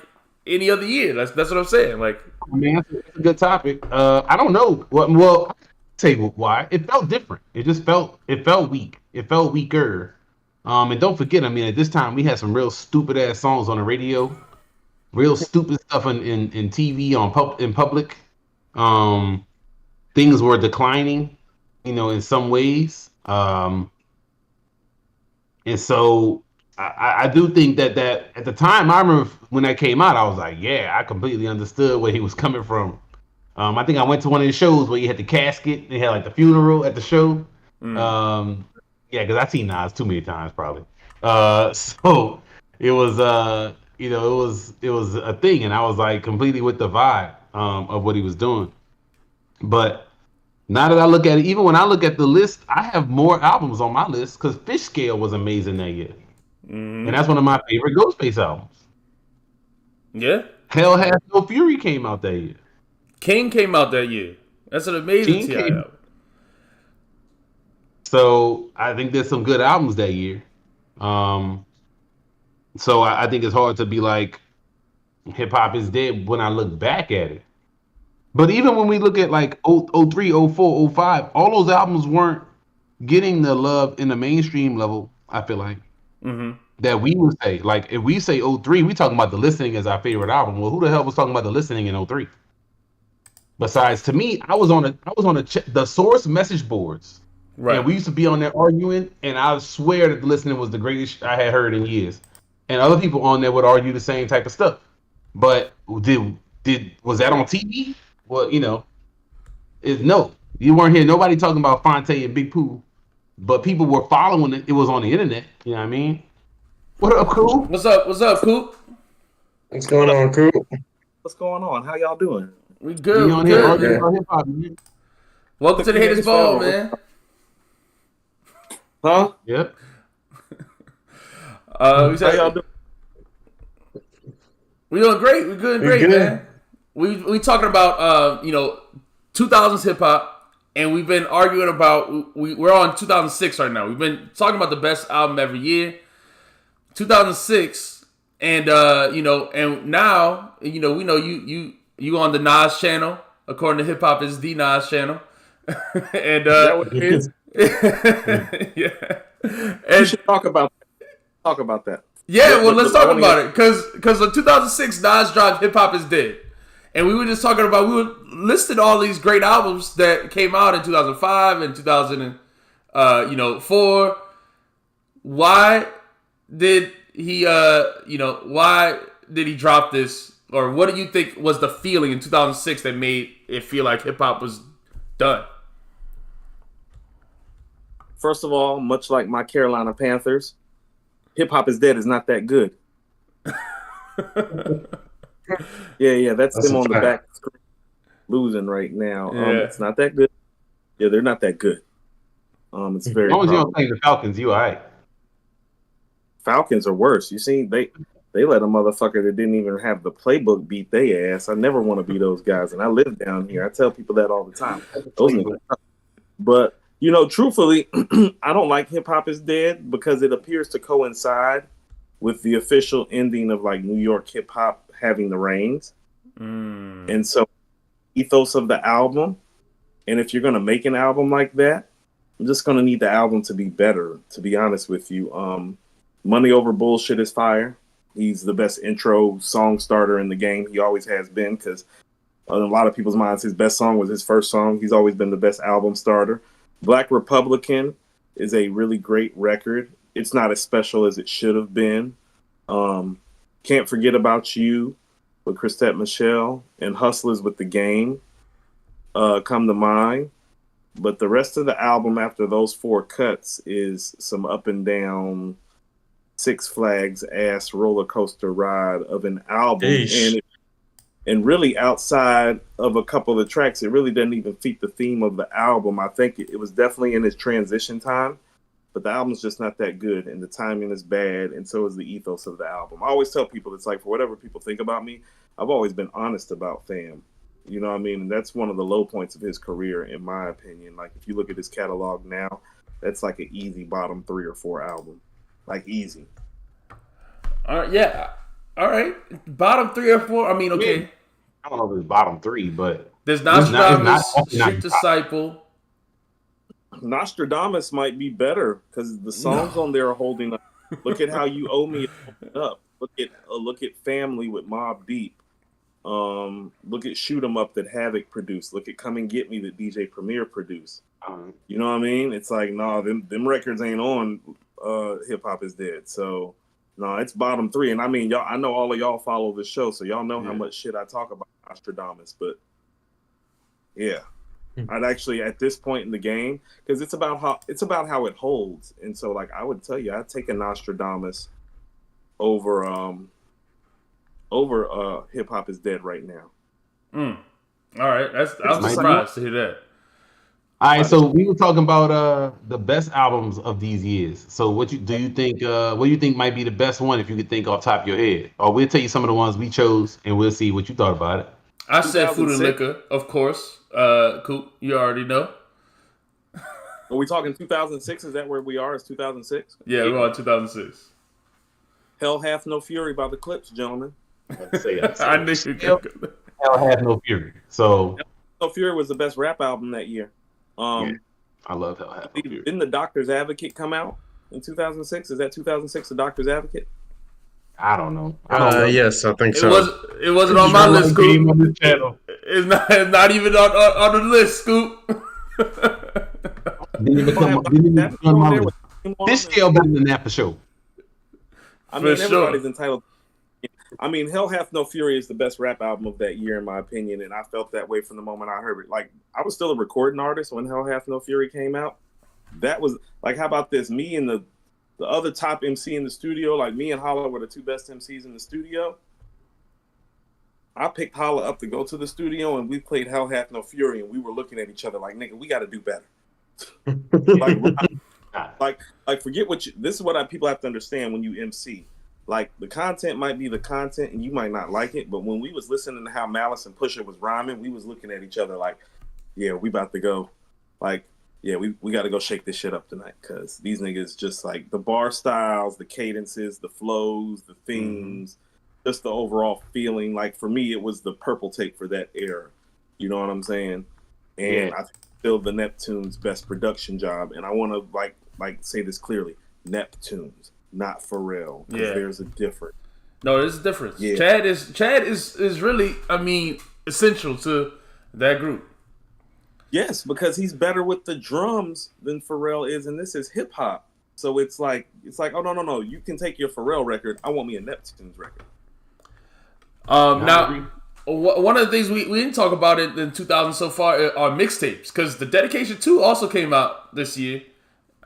any other year? That's what I'm saying. Like, I mean, that's a good topic. I don't know. Well, I'll tell you why. It felt different. It felt weak. It felt weaker. And don't forget, I mean, at this time we had some real stupid ass songs on the radio, real stupid stuff in TV in public. Things were declining, in some ways. And so I do think that at the time, I remember when that came out, I was like, yeah, I completely understood where he was coming from. I think I went to one of the shows where you had the casket, they had like the funeral at the show. Yeah, because I've seen Nas too many times probably. So it was it was a thing, and I was like completely with the vibe of what he was doing. But now that I look at it, even when I look at the list, I have more albums on my list because Fish Scale was amazing that year. And that's one of my favorite Ghostface albums. Yeah. Hell Has No Fury came out that year. King came out that year. That's an amazing T.I. album. So I think there's some good albums that year. So I think it's hard to be like hip hop is dead when I look back at it. But even when we look at like 03, 04, 05, all those albums weren't getting the love in the mainstream level, I feel like, that we would say. Like, if we say 03, we talking about The Listening as our favorite album. Well, who the hell was talking about The Listening in 03? Besides, to me, I was on the source message boards. Right. And we used to be on there arguing, and I swear that The Listening was the greatest I had heard in years. And other people on there would argue the same type of stuff. But was that on TV? Well, no. You weren't hearing nobody talking about Fonte and Big Pooh, but people were following it. It was on the internet. You know what I mean? What up, Coop? What's up, Coop? What's going on, Coop? What's going on? How y'all doing? We good. We good. Hip-hop, welcome to the Haters Ball, man. Huh? Yep. How y'all doing? We doing great. We're good, great, man. We talking about 2000s hip hop, and we've been arguing about we're on 2006 right now. We've been talking about the best album every year, 2006, and and now we know you on the Nas channel, according to Hip Hop is the Nas channel, and is that what it is? Yeah, and we should talk about that. Yeah, well, let's talk about it because in 2006, Nas dropped "Hip Hop Is Dead." And we were just talking about, we were listed all these great albums that came out in 2005 and 2004. Why did he drop this? Or what do you think was the feeling in 2006 that made it feel like hip hop was done? First of all, much like my Carolina Panthers, Hip Hop Is Dead is not that good. Yeah, that's them on the back screen losing right now. It's not that good. Yeah, they're not that good. It's very. As long as you don't think the Falcons, you all right. Falcons are worse. You see, They let a motherfucker that didn't even have the playbook beat their ass. I never want to be those guys, and I live down here. I tell people that all the time. Those niggas. But truthfully, I don't like Hip Hop Is Dead because it appears to coincide with the official ending of like New York hip hop having the reins, and so ethos of the album. And if you're gonna make an album like that, I'm just gonna need the album to be better. To be honest with you, Money Over Bullshit is fire. He's the best intro song starter in the game. He always has been, because in a lot of people's minds, his best song was his first song. He's always been the best album starter. Black Republican is a really great record. It's not as special as it should have been. Can't Forget About You with Christette Michele and Hustlers with the Game come to mind. But the rest of the album after those 4 cuts is some up and down Six Flags ass roller coaster ride of an album. And really outside of a couple of tracks, it really doesn't even fit the theme of the album. I think it was definitely in its transition time, but the album's just not that good, and the timing is bad, and so is the ethos of the album. I always tell people, it's like, for whatever people think about me, I've always been honest about Fam. You know what I mean? And that's one of the low points of his career, in my opinion. Like, if you look at his catalog now, that's like an easy bottom 3 or 4 album. Like, easy. Yeah. All right. Bottom 3 or 4. I mean, okay. Yeah. I don't know if it's bottom 3, but there's Nostradamus, Street Disciple. Nostradamus might be better because the songs on there are holding up. Look at How You Owe Me up. Look at Family with Mobb Deep. Look at Shoot 'Em Up that Havoc produced. Look at Come and Get Me that DJ Premier produced. You know what I mean? It's like, no, them records ain't on Hip Hop Is Dead. So no, it's bottom 3. And I mean, y'all, I know all of y'all follow the show, so y'all know how much shit I talk about Nostradamus. But yeah, I'd actually, at this point in the game, because it's about how it holds. And so, like, I would tell you, I'd take a Nostradamus over Hip Hop Is Dead right now. All right, I was surprised to hear that. All right, so we were talking about the best albums of these years. So what do you think might be the best one, if you could think off the top of your head? Or we'll tell you some of the ones we chose and we'll see what you thought about it. I said Food and Liquor, of course. Coop, you already know. Are we talking 2006? Is that where we are? Is 2006? Yeah, we're on 2006 Hell Hath No Fury by the Clips, gentlemen. I knew you could. Hell Hath No Fury. So No Fury was the best rap album that year. I love Hell Hath No Fury. Didn't The Doctor's Advocate come out in 2006? Is that 2006, The Doctor's Advocate? I don't know. Yes, I think so. It wasn't on my list, Scoop. It's not even on the list, Scoop. Didn't even come on my list. This scale better than that for sure. I mean, everybody's entitled. I mean, Hell Hath No Fury is the best rap album of that year, in my opinion, and I felt that way from the moment I heard it. Like, I was still a recording artist when Hell Hath No Fury came out. That was, like, how about this? Me and the other top MC in the studio, like me and Holla were the 2 best MCs in the studio. I picked Holla up to go to the studio, and we played Hell Hath No Fury, and we were looking at each other like, nigga, we got to do better. like, forget what you, this is what people have to understand when you MC. Like, the content might be the content and you might not like it, but when we was listening to how Malice and Pusha was rhyming, we was looking at each other like, yeah, we about to go. Like, yeah, we got to go shake this shit up tonight, because these niggas just, like, the bar styles, the cadences, the flows, the themes, just the overall feeling. Like, for me, it was the Purple Tape for that era. You know what I'm saying? And I think still the Neptune's best production job. And I want to, like say this clearly. Neptune's. Not Pharrell. Yeah, there's a difference. No, there's a difference. Yeah. Chad is really, I mean, essential to that group. Yes, because he's better with the drums than Pharrell is, and this is hip hop. So it's like, oh no, you can take your Pharrell record. I want me a Neptune's record. Now, one of the things we didn't talk about it in 2000 so far are mixtapes, because the Dedication 2 also came out this year,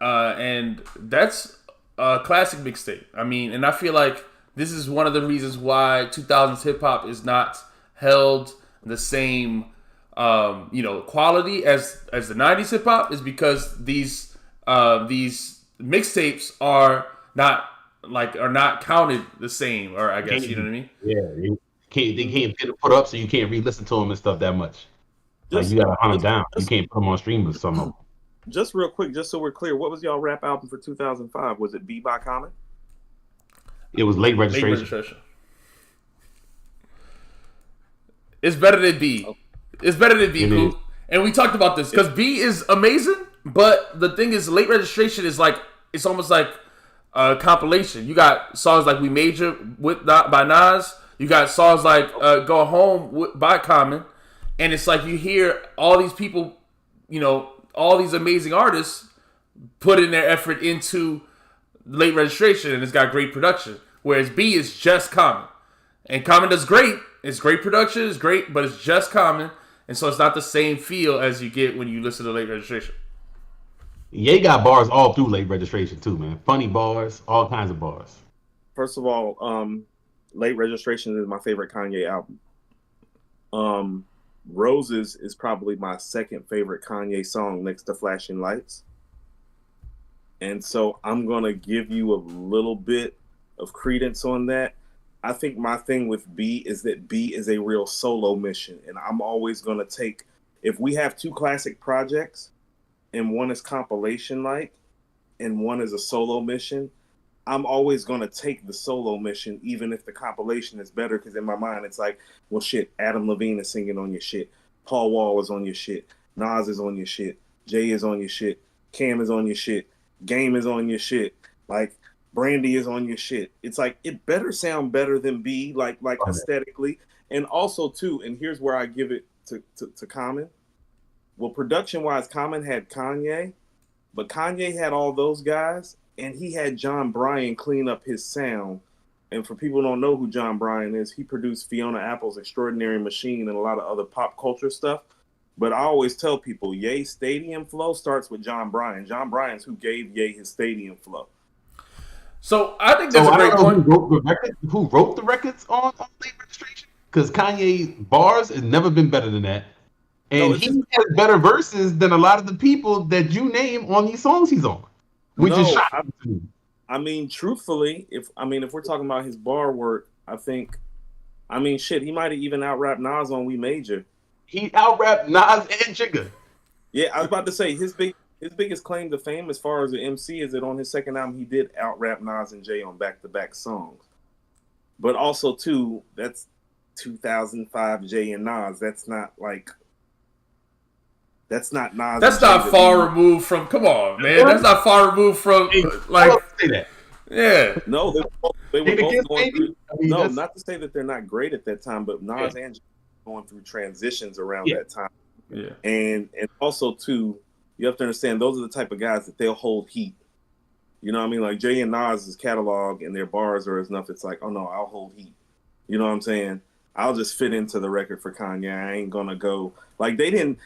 and that's a classic mixtape. I mean, and I feel like this is one of the reasons why 2000s hip hop is not held the same, quality as the 90s hip hop, is because these mixtapes are not are not counted the same, or I guess you know what I mean. Yeah, they can't get it put up, so you can't re-listen to them and stuff that much. Like Just, you gotta hunt them just, down. You just, can't put them on stream with some of them. just real quick, just so we're clear, what was y'all rap album for 2005? Was it B by Common? It was late Late registration. registration. It's better than B. Oh. It's better than B, It Coop. is. And we talked about this because B is amazing, but the thing is, late registration is like it's almost like a compilation. You got songs like "We Major" by Nas. You got songs like "Go Home" by Common, and it's like you hear all these people, all these amazing artists put in their effort into late registration, and it's got great production. Whereas B is just Common, and Common does great. It's great production, it's great, but it's just Common, and so it's not the same feel as you get when you listen to late registration. Ye got bars all through late registration too, man. Funny bars, all kinds of bars. First of all, Late Registration is my favorite Kanye album. Roses is probably my second favorite Kanye song next to Flashing Lights. And so I'm going to give you a little bit of credence on that. I think my thing with B is that B is a real solo mission. And I'm always going to take, if we have two classic projects and one is compilation like, and one is a solo mission, I'm always going to take the solo mission, even if the compilation is better. Because in my mind, it's like, well, shit, Adam Levine is singing on your shit. Paul Wall is on your shit. Nas is on your shit. Jay is on your shit. Cam is on your shit. Game is on your shit. Like, Brandy is on your shit. It's like, it better sound better than B, like aesthetically. And also, too, and here's where I give it to Common. Well, production-wise, Common had Kanye, but Kanye had all those guys, and he had John Bryan clean up his sound. And for people who don't know who John Bryan is, he produced Fiona Apple's Extraordinary Machine and a lot of other pop culture stuff. But I always tell people, Ye's stadium flow starts with John Bryan. John Bryan's who gave Ye his stadium flow. So I think that's a great point. Who wrote the records on late registration? Because Kanye's bars has never been better than that. And he has better verses than a lot of the people that you name on these songs he's on. Which is shocking to me. I mean, truthfully, if we're talking about his bar work, he might have even out-rapped Nas on We Major. He out-rapped Nas and Jigga. Yeah, I was about to say his biggest claim to fame as far as the MC is that on his second album he did out-rap Nas and Jay on back-to-back songs. But also too, that's 2005 Jay and Nas. That's not Nas. That's not far removed from. Come on, man. That's not far removed from say that. Yeah. No, they were both going through. Not to say that they're not great at that time, but Nas and Jay were going through transitions around that time. Yeah. And also too, you have to understand those are the type of guys that they'll hold heat. You know what I mean? Like Jay and Nas's catalog and their bars are enough. It's like, oh no, I'll hold heat. You know what I'm saying? I'll just fit into the record for Kanye. I ain't gonna go like they didn't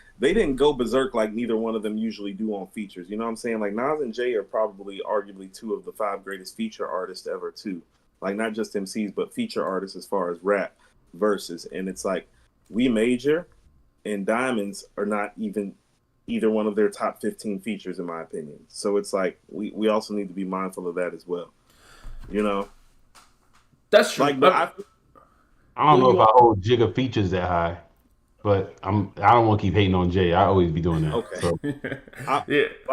go berserk like neither one of them usually do on features. You know what I'm saying? Like Nas and Jay are probably arguably two of the 5 greatest feature artists ever too. Like not just MCs, but feature artists as far as rap verses. And it's like We Major and Diamonds are not even either one of their top 15 features in my opinion. So it's like we also need to be mindful of that as well. You know? That's true. Like, but I don't know if I hold Jigga features that high, but I don't want to keep hating on Jay. I always be doing that. Okay. So.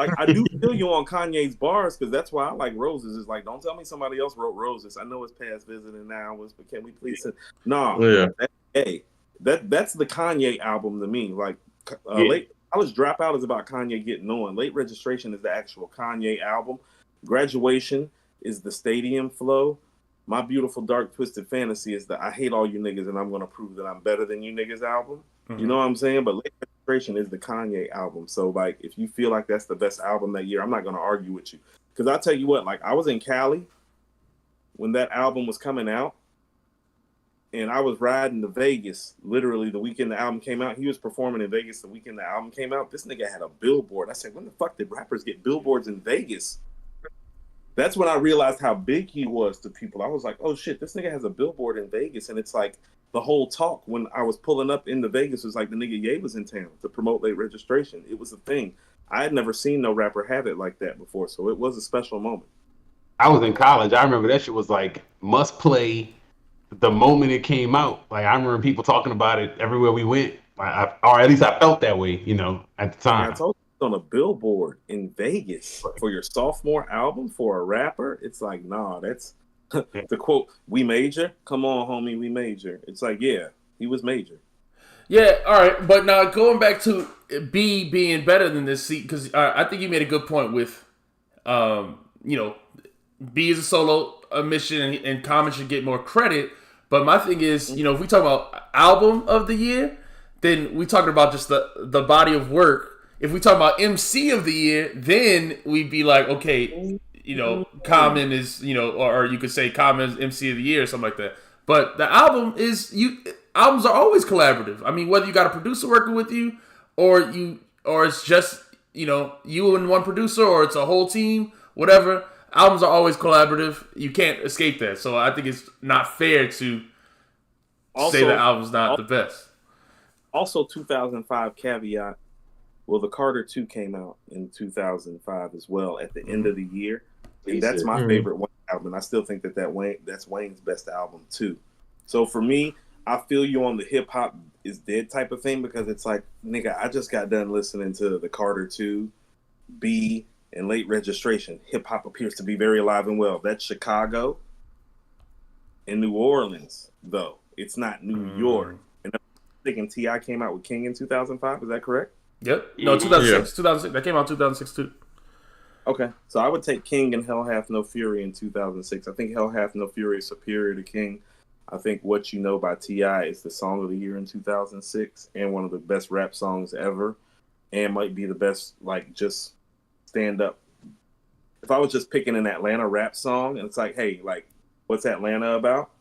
I do feel you on Kanye's bars because that's why I like Roses. It's like, don't tell me somebody else wrote Roses. I know it's past visiting hours, but can we please? That's the Kanye album to me. Like, Late College Dropout is about Kanye getting on. Late Registration is the actual Kanye album. Graduation is the stadium flow. My Beautiful Dark Twisted Fantasy is the I Hate All You Niggas and I'm Gonna Prove That I'm Better Than You Niggas album. Mm-hmm. You know what I'm saying? But Late Registration is the Kanye album. So, like, if you feel like that's the best album that year, I'm not gonna argue with you. Because I'll tell you what, like, I was in Cali when that album was coming out, and I was riding to Vegas literally the weekend the album came out. He was performing in Vegas the weekend the album came out. This nigga had a billboard. I said, when the fuck did rappers get billboards in Vegas? That's when I realized how big he was to people. I was like, oh shit, this nigga has a billboard in Vegas. And it's like the whole talk when I was pulling up into Vegas was like the nigga Ye was in town to promote Late Registration. It was a thing. I had never seen no rapper have it like that before. So it was a special moment. I was in college. I remember that shit was like must play the moment it came out. Like I remember people talking about it everywhere we went. Or at least I felt that way, at the Like I time. told you, on a billboard in Vegas for your sophomore album for a rapper, it's like, nah, that's the quote, "We major." Come on, homie, we major. It's like, yeah, he was major. Yeah, all right. But now going back to B being better than this, because I think you made a good point with, B is a solo mission and Common should get more credit. But my thing is, if we talk about album of the year, then we talking about just the body of work. If we talk about MC of the year, then we'd be like, okay, Common is, or you could say Common is MC of the year or something like that. But the album is albums are always collaborative. I mean, whether you got a producer working with you or it's just, you and one producer or it's a whole team, whatever. Albums are always collaborative. You can't escape that. So I think it's not fair to say the album's not the best. Also, 2005 caveat. Well, the Carter 2 came out in 2005 as well at the end of the year. And that's my favorite Wayne album. I still think that's Wayne's best album too. So for me, I feel you on the hip hop is dead type of thing because it's like, nigga, I just got done listening to the Carter 2, B, and Late Registration. Hip hop appears to be very alive and well. That's Chicago and New Orleans, though. It's not New York. And I'm thinking T.I. came out with King in 2005. Is that correct? Yep. No, 2006. 2006. That came out in 2006 too. Okay. So I would take King and Hell Hath No Fury in 2006. I think Hell Hath No Fury is superior to King. I think What You Know by T.I. is the song of the year in 2006 and one of the best rap songs ever and might be the best, just stand up. If I was just picking an Atlanta rap song and it's like, hey, what's Atlanta about?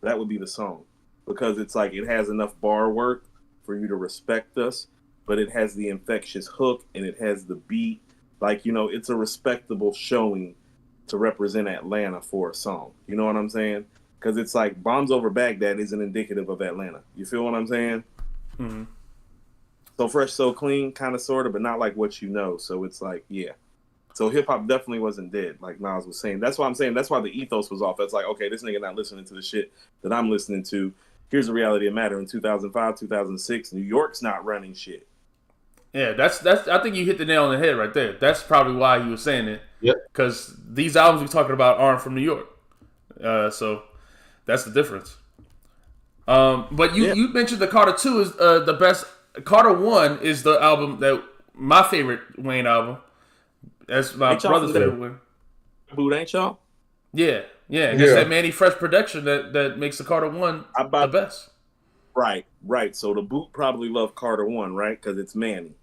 That would be the song because it's like it has enough bar work for you to respect us, but it has the infectious hook and it has the beat. It's a respectable showing to represent Atlanta for a song. You know what I'm saying? Because it's like Bombs Over Baghdad isn't indicative of Atlanta. You feel what I'm saying? Mm-hmm. So Fresh, So Clean, kind of, sort of, but not like What You Know. So it's like, yeah. So hip hop definitely wasn't dead, like Nas was saying. That's why I'm saying that's why the ethos was off. It's like, okay, this nigga not listening to the shit that I'm listening to. Here's the reality of the matter. In 2005, 2006, New York's not running shit. Yeah, that's. I think you hit the nail on the head right there. That's probably why he was saying it. Yep. Because these albums we're talking about aren't from New York. So that's the difference. But you mentioned the Carter 2 is the best. Carter 1 is the album that my favorite Wayne album. That's my brother's favorite one. Boot, ain't y'all? Yeah. And it's that Manny Fresh production that makes the Carter 1 the best. Right. So the Boot probably love Carter 1, right? Because it's Manny,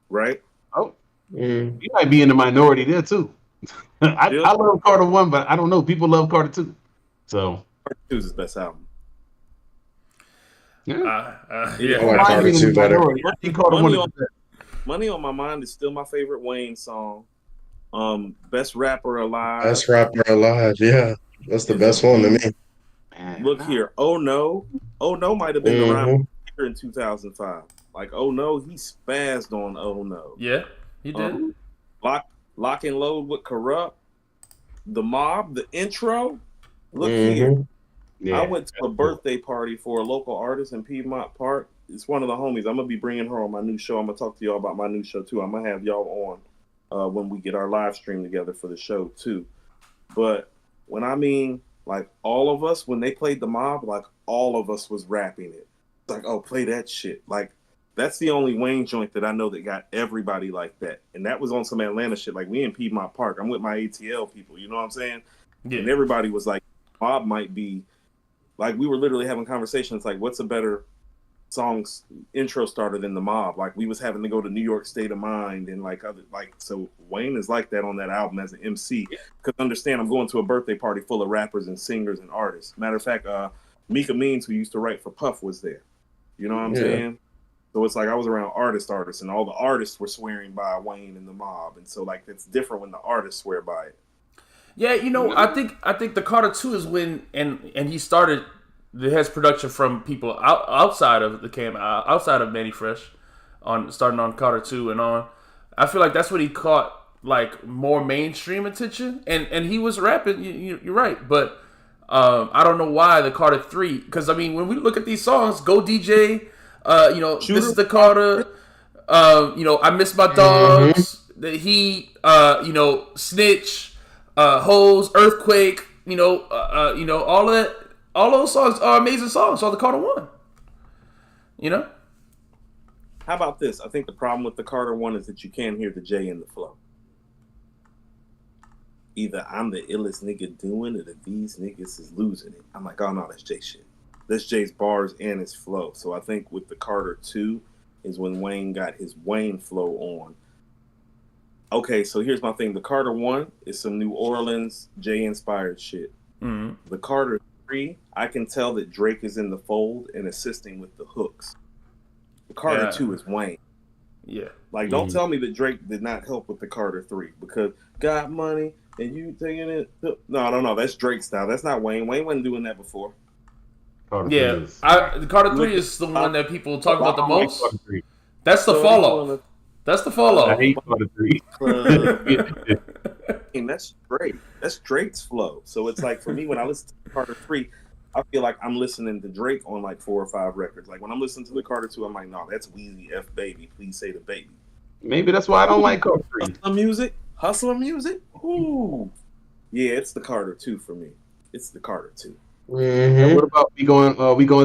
right? Oh, you might be in the minority there too. I love Carter 1, but I don't know. People love Carter 2. So Carter 2 is his best album. Yeah. I like Carter 2 better. Money on My Mind is still my favorite Wayne song. Best Rapper Alive. Best Rapper Alive, yeah. That's the best one to me. Look here. Oh No might have been the rhyme here in 2005. Oh No, he spazzed on Oh No. Yeah, he did. Lock and Load with Corrupt. The Mob, the intro. Look here. Yeah. I went to a birthday party for a local artist in Piedmont Park. It's one of the homies. I'm going to be bringing her on my new show. I'm going to talk to y'all about my new show, too. I'm going to have y'all on when we get our live stream together for the show, too. But when I mean, all of us, when they played The Mob, all of us was rapping it. It's like, oh, play that shit. That's the only Wayne joint that I know that got everybody like that. And that was on some Atlanta shit. We in Piedmont Park. I'm with my ATL people. You know what I'm saying? Yeah. And everybody was like, Mob might be, we were literally having conversations what's a better song's intro starter than The Mob? We was having to go to New York State of Mind and so Wayne is like that on that album as an MC. Because understand, I'm going to a birthday party full of rappers and singers and artists. Matter of fact, Mika Means, who used to write for Puff, was there. You know what I'm saying? So it's I was around artists, and all the artists were swearing by Wayne and The Mob, and so it's different when the artists swear by it. Yeah, I think the Carter 2 is when and he started his production from people outside of the camp, outside of Manny Fresh, starting on Carter 2 and on. I feel like that's what he caught like more mainstream attention, and he was rapping. You're right, but I don't know why the Carter 3. Because I mean, when we look at these songs, Go DJ, Shooter. This is the Carter. I Miss My Dogs. The Heat. Snitch. Hoes. Earthquake. All that. All those songs are amazing songs. So the Carter 1. How about this? I think the problem with the Carter 1 is that you can't hear the J in the flow. Either I'm the illest nigga doing it or these niggas is losing it. I'm like, oh no, that's Jay shit. That's Jay's bars and his flow. So I think with the Carter 2 is when Wayne got his Wayne flow on. Okay, so here's my thing. The Carter 1 is some New Orleans Jay-inspired shit. Mm-hmm. The Carter 3, I can tell that Drake is in the fold and assisting with the hooks. The Carter 2 is Wayne. Yeah. Like, don't tell me that Drake did not help with the Carter 3 because got money and you taking it. No. That's Drake style. That's not Wayne. Wayne wasn't doing that before. The Carter 3 is the one that people talk about the most. That's the fall off. That's the fall off. I hate Carter 3. And that's Drake. That's Drake's flow. So it's like, for me, when I listen to Carter 3, I feel like I'm listening to Drake on like 4 or 5 records. Like when I'm listening to the Carter 2, I'm like, no, that's Weezy F Baby. Please say the baby. Maybe that's why I don't like Carter 3. Hustler music. Ooh, yeah, it's the Carter 2 for me. It's the Carter 2. And what about we going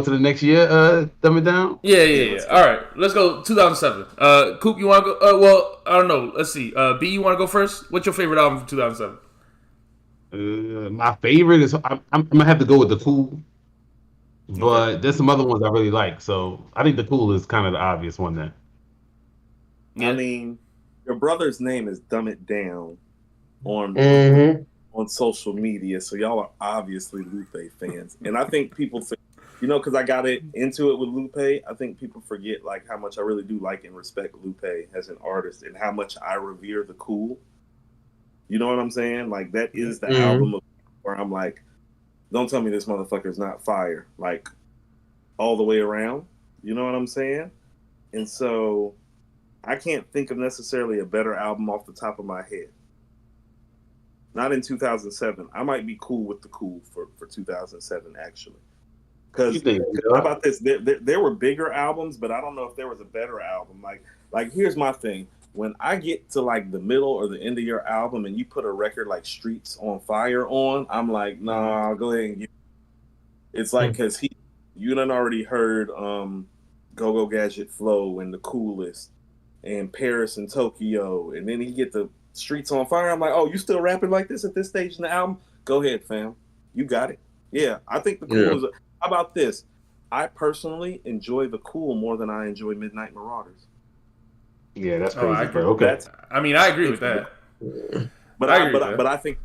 to the next year? Dumb it down. Yeah. All right, let's go 2007. Coop, you want to go? Well, I don't know. Let's see. B, you want to go first? What's your favorite album from 2007? My favorite is I'm gonna have to go with The Cool, but there's some other ones I really like. So I think The Cool is kind of the obvious one there. Yeah. I mean, your brother's name is Dumb It Down on social media, so y'all are obviously Lupe fans, and I think people think, because I got into it with Lupe, I think people forget like how much I really do like and respect Lupe as an artist, and how much I revere The Cool. You know what I'm saying? Like that is the album where I'm like, don't tell me this motherfucker's not fire, like all the way around. You know what I'm saying? And so I can't think of necessarily a better album off the top of my head. Not in 2007. I might be cool with The Cool for 2007, actually. Because how about this? There were bigger albums, but I don't know if there was a better album. Like here's my thing. When I get to like the middle or the end of your album and you put a record like Streets on Fire on, I'm like, nah, go ahead and get it. It's like, because you done already heard Go Go Gadget Flow and The Coolest and Paris and Tokyo, and then he get the Streets on Fire. I'm like, oh, you still rapping like this at this stage in the album? Go ahead, fam. You got it. Yeah, I think The Cool is. How about this? I personally enjoy The Cool more than I enjoy Midnight Marauders. Yeah, that's crazy. Okay. I agree with that. But I think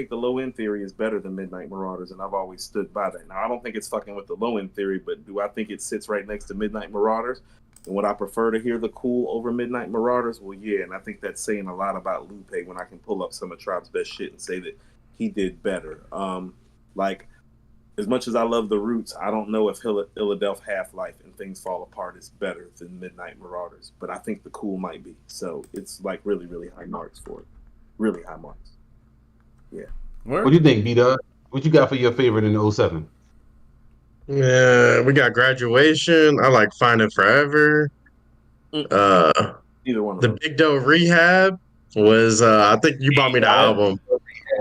the Low End Theory is better than Midnight Marauders, and I've always stood by that. Now, I don't think it's fucking with the Low End Theory, but do I think it sits right next to Midnight Marauders? And would I prefer to hear The Cool over Midnight Marauders? Well, yeah, and I think that's saying a lot about Lupe when I can pull up some of Tribe's best shit and say that he did better. Like, as much as I love The Roots, I don't know if Philadelphia Half-Life and Things Fall Apart is better than Midnight Marauders, but I think The Cool might be. So it's like really, really high marks for it. Really high marks. Yeah. What do you think, B-Dog? What you got for your favorite in 07? Yeah, we got Graduation. I like Find It Forever. Either one of the those. Big Doe Rehab was, I think you bought me the album.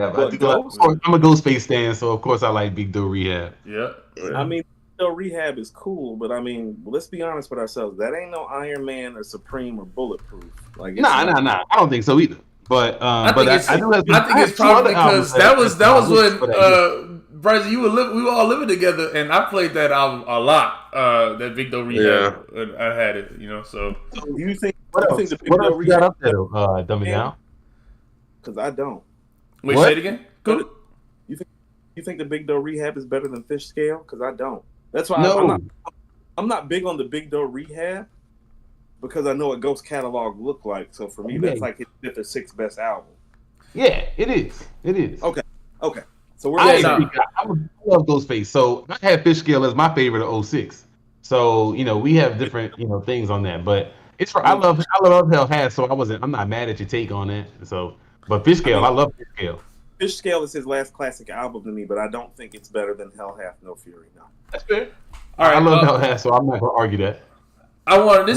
I'm a Ghostface fan, so of course I like Big Doe Rehab. Yeah. I mean, Doe Rehab is cool, but I mean, let's be honest with ourselves. That ain't no Iron Man or Supreme or Bulletproof. Like, Nah. I don't think so either. But I think it's probably because that was when Bryce, we were all living together, and I played that album a lot. That Big Doe Rehab, I had it, So do you think? What else? What else you got up there, Dumb It Down? Because I don't. Wait, say it again. Cool. You think the Big Doe Rehab is better than Fish Scale? Because I don't. That's why I'm not big on the Big Doe Rehab, because I know what Ghost catalog look like. So for me, that's like his 5th or 6th best album. Yeah, it is. Okay. So we're I love Ghostface. So I had Fish Scale as my favorite of 06. So we have different things on that. But It's for, I love Hell Has, so I'm not mad at your take on that. So, but Fish Scale, I love Fish Scale. Fish Scale is his last classic album to me, but I don't think it's better than Hell Hath No Fury. No. That's fair. All right, I love Hell Has, so I'm not gonna argue that. I wanted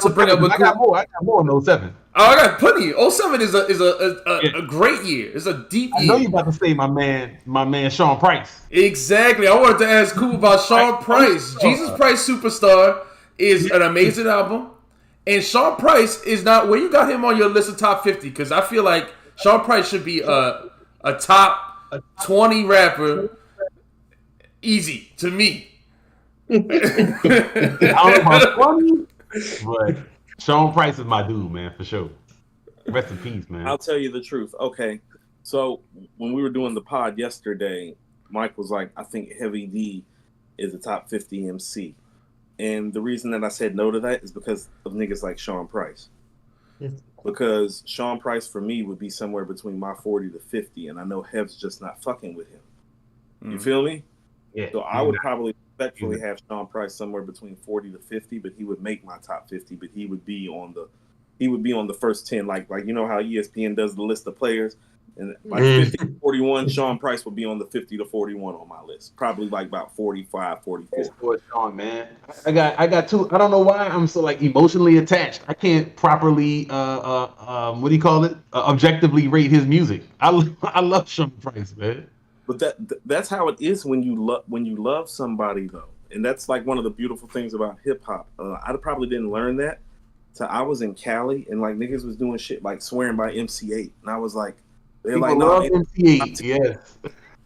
to bring up. I got more in 07. Oh, I got plenty. 07 is a great year. It's a deep year. I know you about to say my man Sean Price. Exactly. I wanted to ask Coop about Sean Price. Jesus Price Superstar is an amazing album. And Sean Price is not where you got him on your list of top 50, because I feel like Sean Price should be a top 20 rapper easy to me. I don't know about 20, but Sean Price is my dude, man, for sure. Rest in peace, man. I'll tell you the truth. Okay, so when we were doing the pod yesterday, Mike was like, I think Heavy D is a top 50 MC. And the reason that I said no to that is because of niggas like Sean Price. Because Sean Price, for me, would be somewhere between my 40 to 50, and I know Hev's just not fucking with him. You feel me? Yeah. So I would probably respectfully have Sean Price somewhere between 40 to 50, but he would make my top 50, but he would be on the first 10, like you know how ESPN does the list of players, and like 50 to 41, Sean Price would be on the 50 to 41 on my list, probably like about 45, 44. Sean, man, I got two. I don't know why I'm so like emotionally attached. I can't properly what do you call it? Objectively rate his music. I love Sean Price, man. But that's how it is when you love somebody, though, and that's like one of the beautiful things about hip hop. I probably didn't learn that till I was in Cali, and like niggas was doing shit like swearing by MC8, and I was like, they're People like, no, love MC8, yes,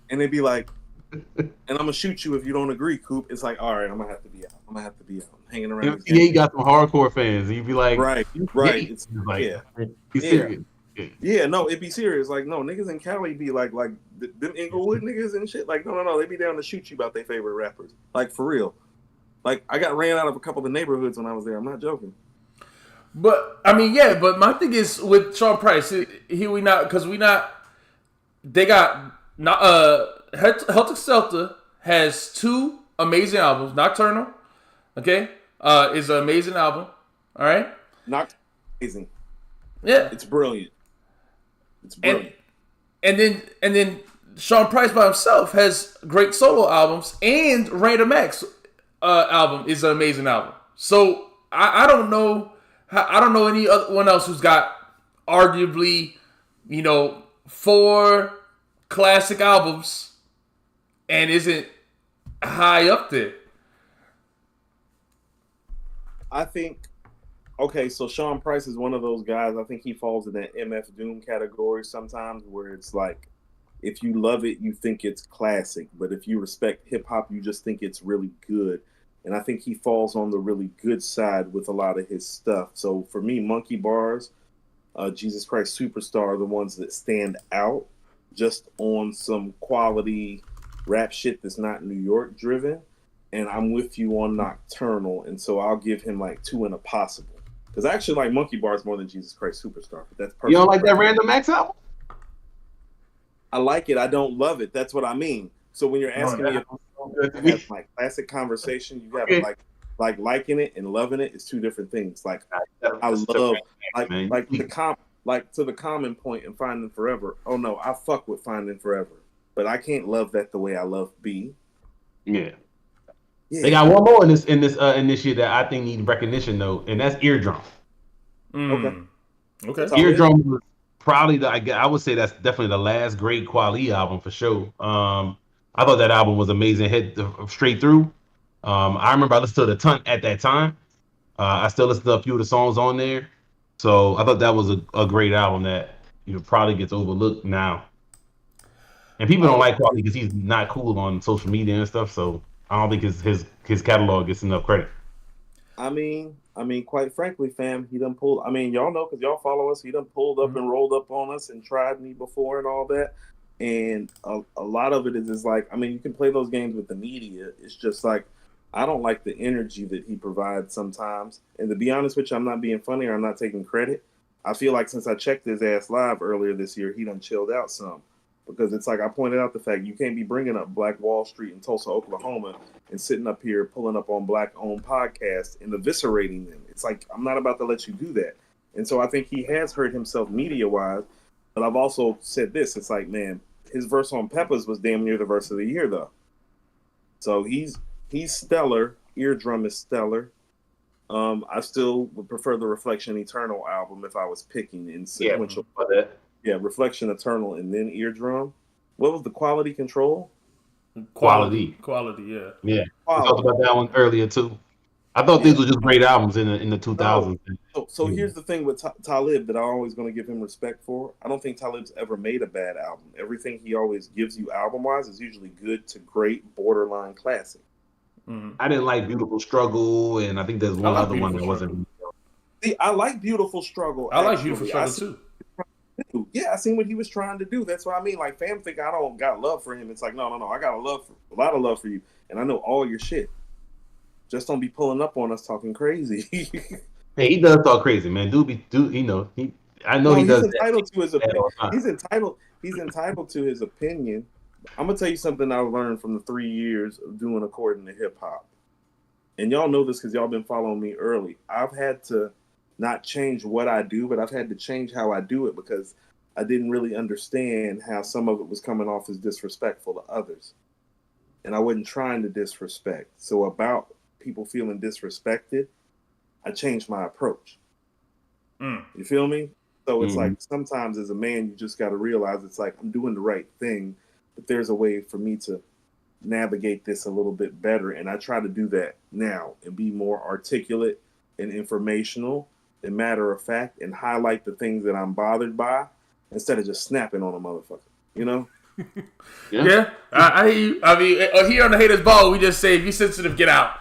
and they'd be like, and I'm gonna shoot you if you don't agree, Coop. It's like, all right, I'm gonna have to be out. I'm hanging around. MC8 got some hardcore fans. You'd be like, right. It's like, yeah, he's serious. Yeah, no, it'd be serious. Like, no, niggas in Cali be like them Inglewood niggas and shit. Like, no, they be down to shoot you about their favorite rappers. Like, for real. Like, I got ran out of a couple of the neighborhoods when I was there. I'm not joking. But I mean, yeah. But my thing is with Sean Price, they got not Helter Skelter has two amazing albums. Nocturnal, okay, is an amazing album. All right, Amazing. Yeah, it's brilliant. It's brilliant. And then Sean Price by himself has great solo albums, and Random Acts album is an amazing album. So I don't know anyone else who's got arguably, 4 classic albums and isn't high up there. I think. Okay, so Sean Price is one of those guys. I think he falls in that MF Doom category sometimes, where it's like, if you love it, you think it's classic, but if you respect hip hop, you just think it's really good. And I think he falls on the really good side with a lot of his stuff. So for me, Monkey Bars, Jesus Christ Superstar are the ones that stand out just on some quality rap shit that's not New York driven. And I'm with you on Nocturnal, and so I'll give him like 2 and a possible. Because I actually like Monkey Bars more than Jesus Christ Superstar. But that's perfect. You don't like that Random Acts album? I like it. I don't love it. That's what I mean. So when you're asking me if you have like classic conversation, you have like liking it and loving it is 2 different things. Like I love to the common point in Finding Forever. Oh no, I fuck with Finding Forever, but I can't love that the way I love B. Yeah. They got one more in this year that I think needs recognition though, and that's Eardrum. Okay. Eardrum was probably I would say that's definitely the last great quality album for sure. I thought that album was amazing, head straight through. I remember I listened to it a ton at that time. I still listen to a few of the songs on there, so I thought that was a great album that probably gets overlooked now. And people don't like Quality because he's not cool on social media and stuff, so I don't think his catalog gets enough credit. I mean, quite frankly, fam, he done pulled. I mean, y'all know because y'all follow us. He done pulled up and rolled up on us and tried me before and all that. And a lot of it is like, I mean, you can play those games with the media. It's just like, I don't like the energy that he provides sometimes. And to be honest with you, I'm not being funny or I'm not taking credit. I feel like since I checked his ass live earlier this year, he done chilled out some. Because it's like I pointed out the fact you can't be bringing up Black Wall Street in Tulsa, Oklahoma, and sitting up here pulling up on Black-owned podcasts and eviscerating them. It's like, I'm not about to let you do that. And so I think he has hurt himself media-wise. But I've also said this. It's like, man, his verse on Peppers was damn near the verse of the year, though. So he's stellar. Eardrum is stellar. I still would prefer the Reflection Eternal album if I was picking in sequential. Yeah, Reflection Eternal and then Eardrum. What was the Quality Control? Quality, yeah. Yeah, we talked about that one earlier too. I thought these were just great albums in the 2000s. So here's the thing with Talib that I'm always going to give him respect for. I don't think Talib's ever made a bad album. Everything he always gives you album-wise is usually good to great, borderline classic. Mm-hmm. I didn't like Beautiful Struggle, and I think there's one other one that wasn't. See, I like Beautiful Struggle. I like Beautiful Struggle too. Yeah, I seen what he was trying to do. That's what I mean. Like, fam think I don't got love for him. It's like, no. I got a lot of love for you, and I know all your shit. Just don't be pulling up on us talking crazy. Hey, he does talk crazy, man. He does. He's entitled to his opinion. He's entitled to his opinion. I'm gonna tell you something I learned from the 3 years of doing According to Hip Hop, and y'all know this because y'all been following me early. I've had to not change what I do, but I've had to change how I do it because I didn't really understand how some of it was coming off as disrespectful to others, and I wasn't trying to disrespect. So about people feeling disrespected, I changed my approach. You feel me? So it's like sometimes as a man, you just got to realize it's like I'm doing the right thing, but there's a way for me to navigate this a little bit better. And I try to do that now and be more articulate and informational and matter of fact and highlight the things that I'm bothered by instead of just snapping on a motherfucker, you know? Yeah. I hear you. I mean, here on the Haters Ball, we just say, if you're sensitive, get out.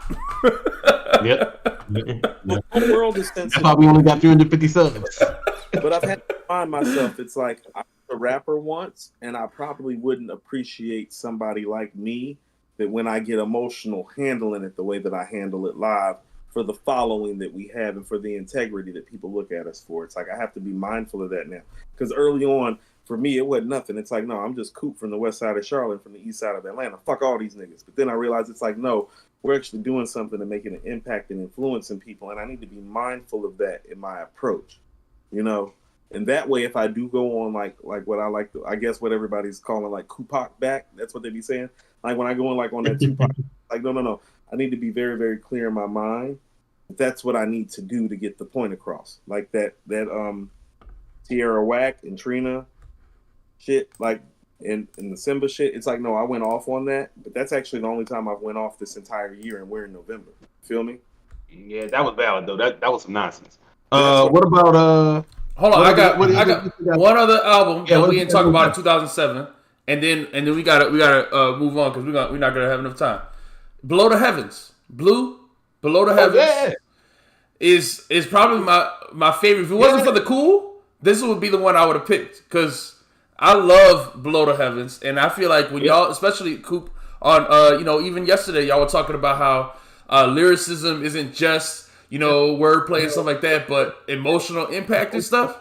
The whole world is sensitive. That's why we only got 350 subs. But I've had to find myself. It's like I was a rapper once, and I probably wouldn't appreciate somebody like me that when I get emotional handling it the way that I handle it live for the following that we have and for the integrity that people look at us for. It's like I have to be mindful of that now. Because early on, for me, it wasn't nothing. It's like, no, I'm just Coop from the west side of Charlotte, from the east side of Atlanta. Fuck all these niggas. But then I realized it's like, no, we're actually doing something and making an impact and influencing people. And I need to be mindful of that in my approach, you know? And that way, if I do go on like what I like to, I guess what everybody's calling like Kupak back, that's what they be saying. Like when I go in like on that Tupac, like, no. I need to be very, very clear in my mind. That's what I need to do to get the point across. Like that Tierra Whack and Trina shit, like in the Simba shit, it's like, no, I went off on that, but that's actually the only time I've went off this entire year, and we're in November. Feel me? Yeah, that was valid though. That was some nonsense. What about Hold on, I got one other album that we didn't talk about in 2007, and then we gotta move on because we're not gonna have enough time. Below the Heavens, Below the Heavens is probably my favorite. If it wasn't for the Cool, this would be the one I would have picked because I love Below the Heavens, and I feel like when y'all, especially Coop, on even yesterday y'all were talking about how lyricism isn't just wordplay and stuff like that, but emotional impact and stuff.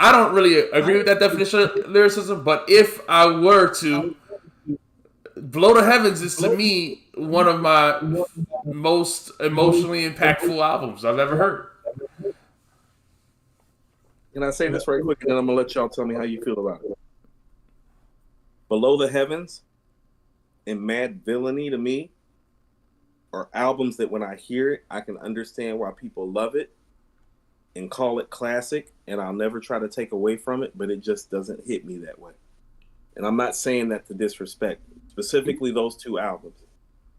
I don't really agree with that definition of lyricism, but if I were to, Below the Heavens is to me one of my most emotionally impactful albums I've ever heard. Can I say this right quick, and then I'm gonna let y'all tell me how you feel about it? Below the Heavens and Mad Villainy to me are albums that when I hear it, I can understand why people love it and call it classic, and I'll never try to take away from it, but it just doesn't hit me that way. And I'm not saying that to disrespect, specifically those two albums.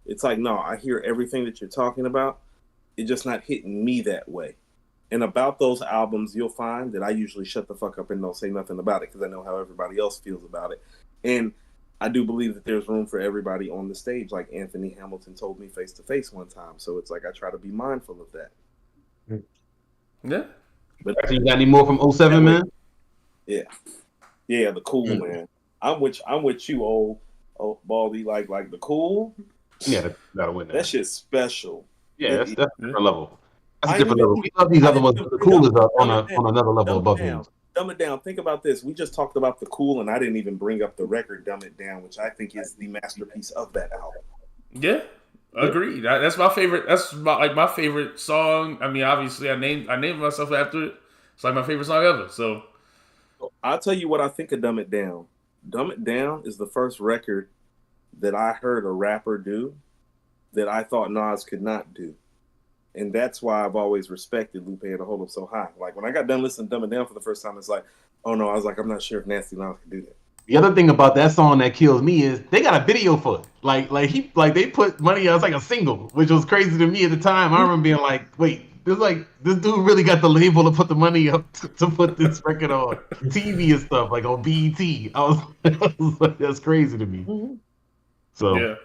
It's like, no, I hear everything that you're talking about. It's just not hitting me that way. And about those albums, you'll find that I usually shut the fuck up and don't say nothing about it because I know how everybody else feels about it. And I do believe that there's room for everybody on the stage, like Anthony Hamilton told me face to face one time. So it's like I try to be mindful of that. Yeah. But you got any more from 07, man? Yeah, the Cool, man. I'm with you, old Baldy. Like the Cool. Yeah, gotta win that. That shit's special. Yeah, that's a different level. That's a different level. We love these other ones, but the Cool is on another level above them. Dumb It Down. Think about this. We just talked about the Cool, and I didn't even bring up the record Dumb It Down, which I think is the masterpiece of that album. Yeah. Agreed. That's my favorite. That's my favorite song. I mean, obviously, I named myself after it. It's like my favorite song ever. So I'll tell you what I think of Dumb It Down. Dumb It Down is the first record that I heard a rapper do that I thought Nas could not do. And that's why I've always respected Lupe to hold him so high. Like when I got done listening to Dumb It Down for the first time, it's like, oh no, I was like, I'm not sure if Nasty Nas could do that. The other thing about that song that kills me is they got a video for it. Like they put money on it's like a single, which was crazy to me at the time. I remember being like, wait, this dude really got the label to put the money up to put this record on TV and stuff, like on BET. I was like, that's crazy to me. Mm-hmm. So yeah.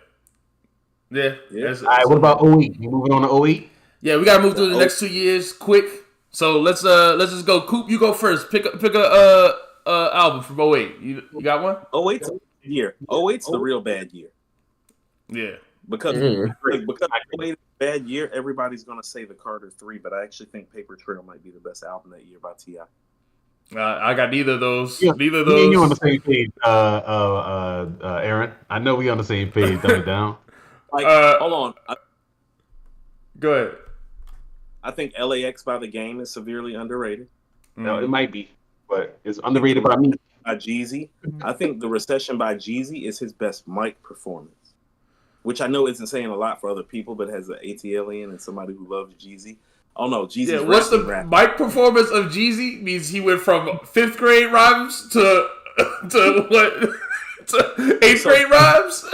All right, what about 08? You moving on to 08? Yeah, we gotta move through the next 2 years quick. So let's just go. Coop, you go first. Pick a album from 08. You got one? 08's a year. 08's the real bad year. Yeah. Because 08 is a bad year, everybody's gonna say the Carter 3, but I actually think Paper Trail might be the best album that year by T.I. I got neither of those. Yeah, neither of those. You on the same page, Aaron. I know we on the same page. Dumb It Down. Like, hold on. Go ahead. I think LAX by The Game is severely underrated. No, it might be, but it's underrated by me. By Jeezy. I think The Recession by Jeezy is his best mic performance, which I know isn't saying a lot for other people, but has an ATLian and somebody who loves Jeezy. Oh no, Jeezy's yeah, what's the mic performance of Jeezy? Means he went from 5th grade rhymes to what? To 8th grade rhymes?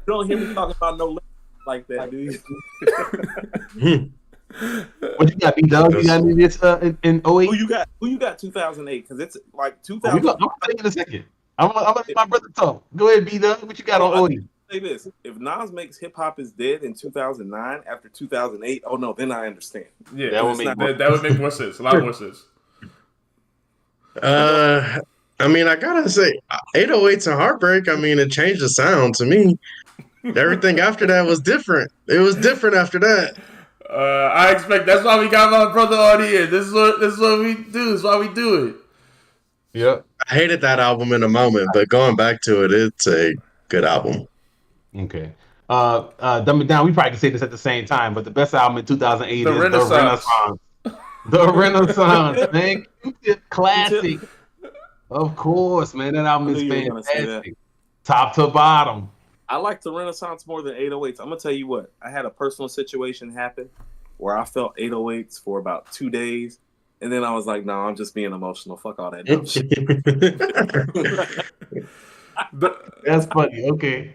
You don't hear me talking about no like that, do you? What you got, B-Dub? You got any this in 08? Who you got 2008? Because it's like 2000. I'm going to say in a second. I'm going to let my brother talk. Go ahead, B-Dub. What you got on 08? Say this: if Nas makes Hip Hop Is Dead in 2009 after 2008, oh no, then I understand. Yeah, that would make more sense. A lot more sense. I mean, I gotta say, 808's a heartbreak. I mean, it changed the sound to me. Everything after that was different. It was different after that. I expect that's why we got my brother on here. This is what we do. This is why we do it. Yep. I hated that album in a moment, but going back to it, it's a good album. Okay. Dumb It Down, we probably can say this at the same time, but the best album in 2008 is The Renaissance. The Renaissance, man. Classic. Of course, man. That album is fantastic. Top to bottom. I like The Renaissance more than 808s. I'm going to tell you what. I had a personal situation happen where I felt 808s for about 2 days. And then I was like, no, I'm just being emotional. Fuck all that dumb shit. That's funny. Okay.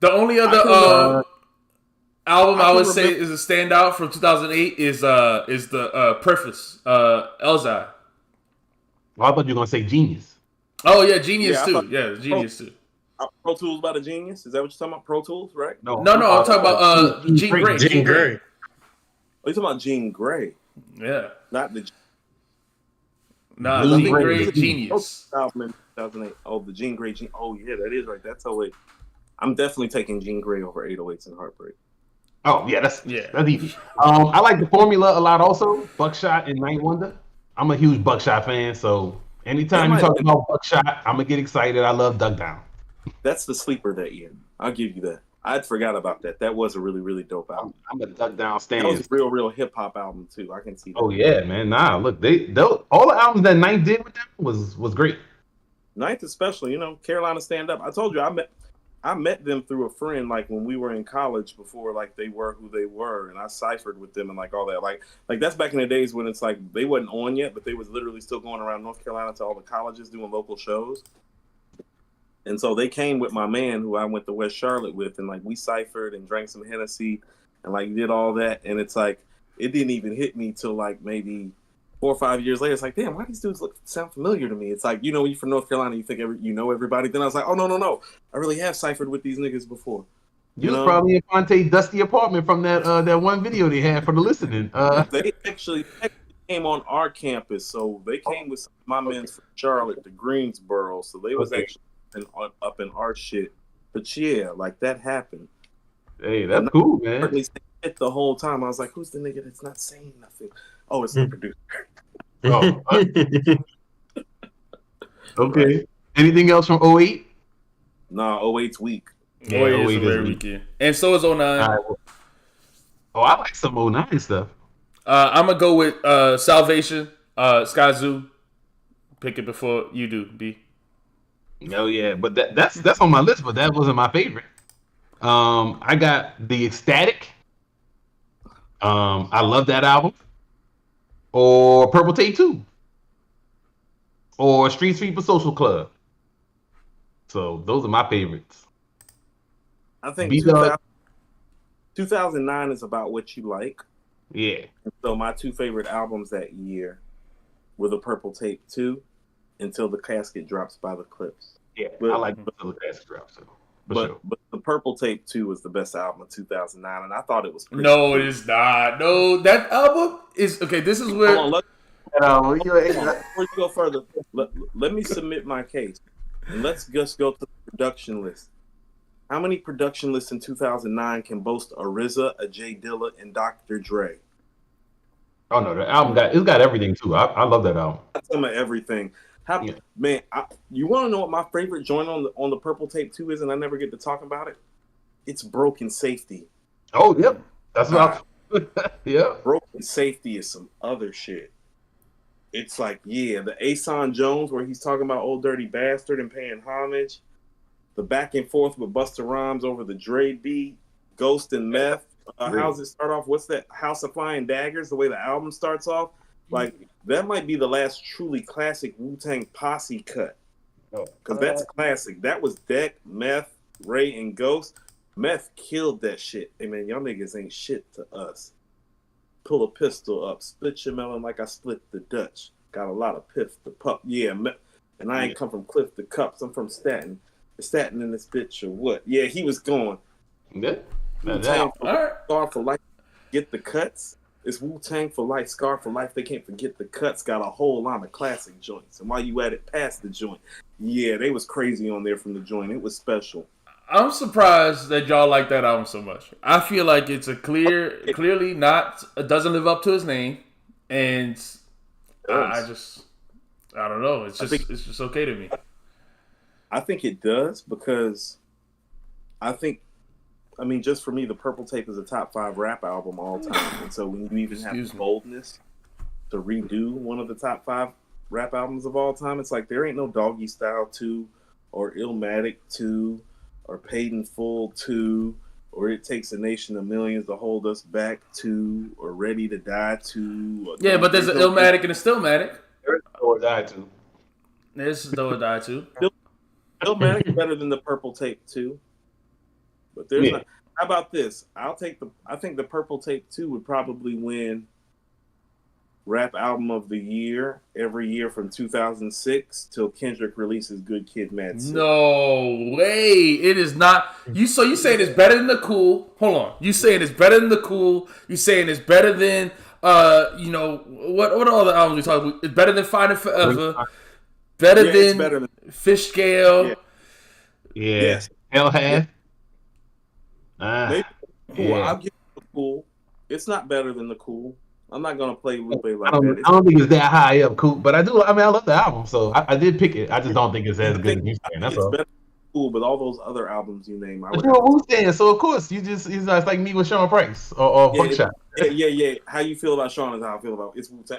The only other album I would say is a standout from 2008 is the Preface, Elzai. Well, I thought you were going to say Genius. Oh, yeah, Genius too. Yeah, Genius too. Pro Tools by the Genius? Is that what you're talking about? Pro Tools, right? No, I'm talking about Jean Grey. Jean Grey. Oh, you're talking about Jean Grey. Yeah. Not the... Nah, Jean Grey Genius. 2008. Oh, the Jean Grey. Oh, yeah, that is right. That's 08. I'm definitely taking Jean Grey over 808s and Heartbreak. Oh, yeah, that's easy. I like the formula a lot also. Buckshot and Night Wonder. I'm a huge Buckshot fan, so anytime you talk about Buckshot, I'm going to get excited. I love Duck Down. That's the sleeper that year. I'll give you that. I'd forgot about that. That was a really, really dope album. I'm a Duck Down stan. That was a real hip hop album too. I can see that. Oh yeah, man. Nah, look, all the albums that Ninth did with them was great. Ninth especially, Carolina Stand Up. I told you I met them through a friend, like when we were in college before, like they were who they were, and I ciphered with them and like all that. Like that's back in the days when it's like they wasn't on yet, but they was literally still going around North Carolina to all the colleges doing local shows. And so they came with my man who I went to West Charlotte with, and like we ciphered and drank some Hennessy and like did all that. And it's like it didn't even hit me till like maybe 4 or 5 years later. It's like, damn, why these dudes sound familiar to me? It's like, when you're from North Carolina, you think you know everybody. Then I was like, oh no, I really have ciphered with these niggas before. You was probably in Fonte dusty apartment from that one video they had for the listening. They actually came on our campus, so they came with my men from Charlotte to Greensboro, so they was actually up in our shit. But yeah, like that happened. Hey, that's cool, man. It the whole time. I was like, who's the nigga that's not saying nothing? Oh, it's the producer. Oh, okay. Anything else from 08? Nah, 08's weak. Yeah, 08 is a 08 is very weak. weak year. And so is 09. All right. Oh, I like some 09 stuff. I'm going to go with Salvation, Sky Zoo. Pick it before you do, B. Oh yeah, but that's on my list, but that wasn't my favorite. I got the Ecstatic. I love that album. Or Purple Tape 2. Or Street Sweeper Social Club. So those are my favorites. I think B-Dog, 2009 is about what you like. yeah. So my two favorite albums that year were the Purple Tape 2, Until the Casket Drops by the Clips. Yeah, But- I like the Casket Drop. So, for sure. But the Purple Tape 2 was the best album of 2009, and I thought it was pretty No, cool. it is not. No, that album is okay. This is where Hold on, You before you go further, let me submit my case, and let's just go to the production list. How many production lists in 2009 can boast a RZA, a J Dilla, and Dr. Dre? Oh no, the album got everything too. I love that album. That's some of everything. Yeah. Man, you want to know what my favorite joint on the Purple Tape 2 is, and I never get to talk about it? It's Broken Safety. Oh yep, that's what. Yeah. Broken Safety is some other shit. It's like, yeah, the Ason Jones where he's talking about Old Dirty Bastard and paying homage. The back and forth with Busta Rhymes over the Dre beat. Ghost and Meth. How's it start off? What's that? House of Flying Daggers, the way the album starts off. Like, that might be the last truly classic Wu-Tang Posse cut. Because that's classic. That was Deck, Meth, Ray, and Ghost. Meth killed that shit. Hey, man, y'all niggas ain't shit to us. Pull a pistol up. Split your melon like I split the Dutch. Got a lot of piff to pup. Yeah, and I ain't come from Cliff to Cups. I'm from Staten. Staten in this bitch or what? Yeah, he was going. Yeah. Wu-Tang for life, Scar for life. Get the cuts. It's Wu-Tang for life, Scar for life. They can't forget the cuts. Got a whole line of classic joints. And while you at it, past the joint. Yeah, they was crazy on there from the joint. It was special. I'm surprised that y'all like that album so much. I feel like it's a clearly not. It doesn't live up to his name, and I don't know. It's just okay to me. I think it does because just for me, the Purple Tape is a top 5 rap album all time. And so when you even have the boldness to redo one of the top 5 rap albums of all time, it's like there ain't no Doggy Style 2 or Illmatic 2 or Paid in Full 2 or It Takes a Nation of Millions to Hold Us Back 2 or Ready to Die 2. Yeah, but there's an Illmatic and a Stillmatic. There's Do or Die 2. There's Do or Die 2. Illmatic is better than the Purple Tape 2. But there's not. How about this? I think the Purple Tape 2 would probably win Rap Album of the Year every year from 2006 till Kendrick releases Good Kid, Mad City. No way! It is not. You saying it's better than the Cool? Hold on. You saying it's better than the Cool? You saying it's better than what other albums we talking about? It's better than Finding Forever. Better than Fish Scale. Yeah. Yeah. Yes. Hell have. Maybe Cool. Yeah. I'll give it the Cool. It's not better than the Cool. I'm not gonna play Lupe like I that. don't think it's that high up, cool, but I love the album, so I did pick it. I just don't think it's as good as you saying. That's all. Better than Cool, but all those other albums you name, But you're a Wu-Tang, so of course it's like me with Sean Price or Buckshot. Yeah. How you feel about Sean is how I feel about it's Wu-Tang.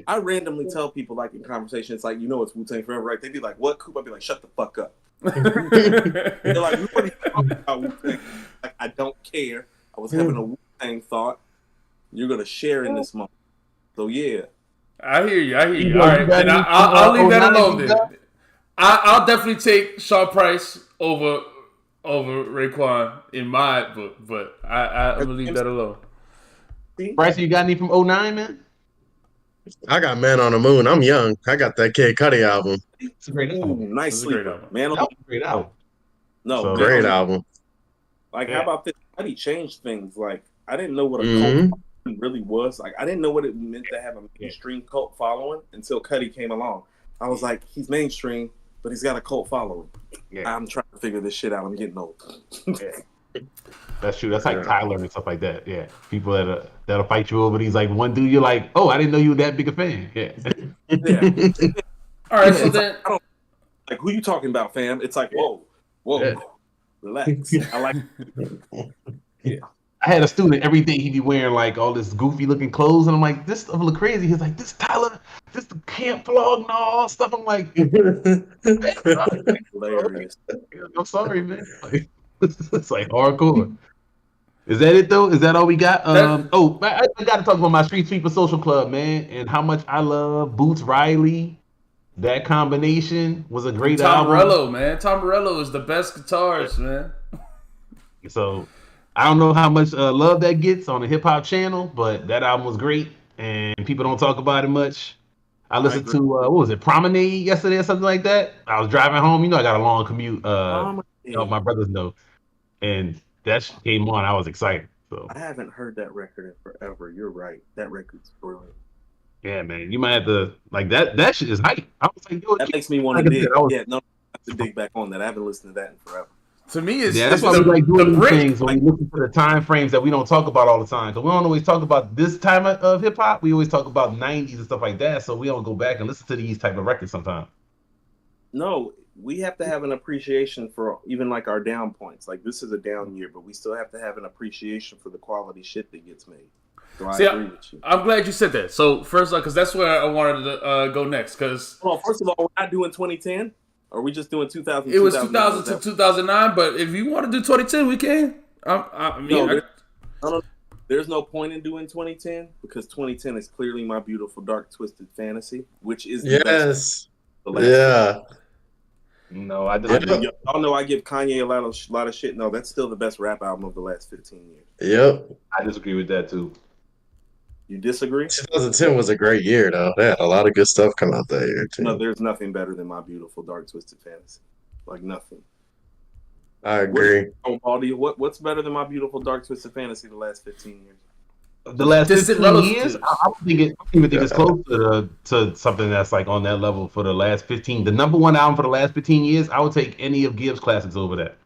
I randomly tell people like in conversation, it's like it's Wu-Tang forever, right? They be like, "What, Coop?" I'd be like, "Shut the fuck up." They're like, "We already talking about Wu-Tang." Like, I don't care. I was having a Wu-Tang thought. You're gonna share in this moment. So yeah, I hear you. All right, then I'll leave that alone. Then I'll definitely take Shaw Price over Raekwon in my book, but I'm gonna leave that alone. Bryce, you got any from 09, man? I got Man on the Moon. I'm young. I got that Kid Cudi album. It's a great album. nice It's a great sleeper, album. man. That was a great album. No, So- Great album. Like, how about this? Cudi changed things. Like, I didn't know what a Mhm. cult really was. Like, I didn't know what it meant to have a mainstream cult following until Cudi came along. I was like, he's mainstream, but he's got a cult following. Yeah. I'm trying to figure this shit out. I'm getting old. That's true. That's like Tyler and stuff like that. Yeah, people that'll fight you over these like one dude. You're like, oh, I didn't know you were that big a fan. Yeah. Yeah. All right, so then Like, who you talking about, fam? It's like, whoa. Yeah. Relax. I like. Yeah. I had a student every day he'd be wearing like all this goofy looking clothes, and I'm like, this stuff look crazy. He's like, this Tyler, this the camp vlog and all stuff. I'm like, Hilarious. I'm sorry, man. Like, it's like hardcore. Is that it though? Is that all we got? I got to talk about my Street Sweeper Social Club, man, and how much I love Boots Riley. That combination was a great Tom album. Morello, man. Tom Morello is the best guitarist, man. So I don't know how much love that gets on the hip hop channel, but that album was great, and people don't talk about it much. I listened to what was it, Promenade yesterday or something like that. I was driving home. You know, I got a long commute. My brothers know, and that came on. I was excited. So I haven't heard that record in forever. You're right. That record's brilliant. yeah, man, you might have to like that. That shit is hype. I was like, yo, That makes me want to dig. Yeah, no, I have to dig back on that. I haven't listened to that in forever. To me, it's that's why we like doing these things when we listen to the time frames that we don't talk about all the time. Because we don't always talk about this time of hip hop. We always talk about 90s and stuff like that. So we don't go back and listen to these type of records sometimes. No, we have to have an appreciation for even like our down points. Like this is a down year, but we still have to have an appreciation for the quality shit that gets made. So I agree with you. I'm glad you said that. So first, because that's where I wanted to go next. Because first of all, we're not doing 2010. Or are we just doing 2000? It was 2000 to 2009, but if you want to do 2010, we can. There's no point in doing 2010 because 2010 is clearly My Beautiful Dark Twisted Fantasy, which is the best. Yeah. No, I didn't. Y'all know I give Kanye a lot of shit. No, that's still the best rap album of the last 15 years. Yep. I disagree with that too. You disagree? 2010 was a great year, though. They had a lot of good stuff come out that year, too. No, there's nothing better than My Beautiful Dark Twisted Fantasy. Like, nothing. I agree. What's better than My Beautiful Dark Twisted Fantasy the last 15 years? The last 15 years? I don't even think it's close to something that's like on that level for the last 15. The number one album for the last 15 years, I would take any of Gibbs' classics over that.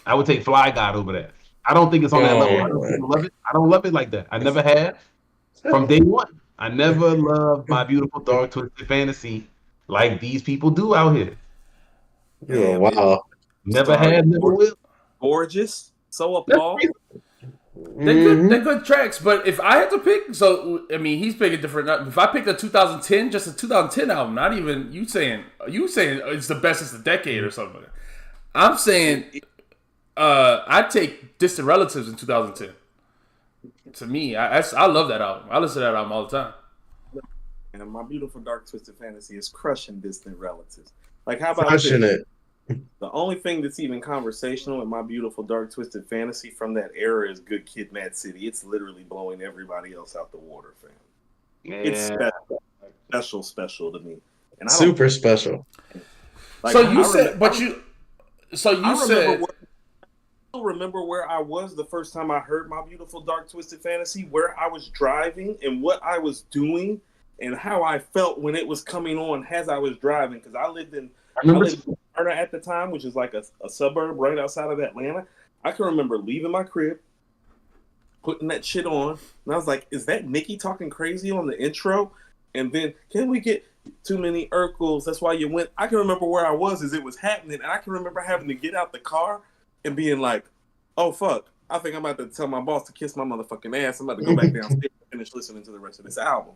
I would take Fly God over that. I don't think it's on that level. I don't love it like that. I never have. From day one, I never loved My Beautiful Dark Twisted Fantasy like these people do out here. Yeah, wow. Never had, never will. Gorgeous. So appalled. They're good tracks, but if I had to pick, he's picking different. If I picked a 2010, just a 2010 album, not even you saying it's the best of the decade or something. I'm saying I'd take Distant Relatives in 2010. To me, I love that album. I listen to that album all the time. And My Beautiful Dark Twisted Fantasy is crushing Distant Relatives. Like, how about crushing it? The only thing that's even conversational in My Beautiful Dark Twisted Fantasy from that era is Good Kid, Mad City. It's literally blowing everybody else out the water, fam. Yeah. It's special to me. And super special. Like, I remember where I was the first time I heard My Beautiful Dark Twisted Fantasy, where I was driving and what I was doing and how I felt when it was coming on as I was driving. Because I lived in Smyrna at the time, which is like a suburb right outside of Atlanta. I can remember leaving my crib, putting that shit on, and I was like, is that Nicki talking crazy on the intro? And then, can we get too many Urkels? That's why you went. I can remember where I was as it was happening, and I can remember having to get out the car and being like, oh, fuck, I think I'm about to tell my boss to kiss my motherfucking ass. I'm about to go back downstairs and finish listening to the rest of this album.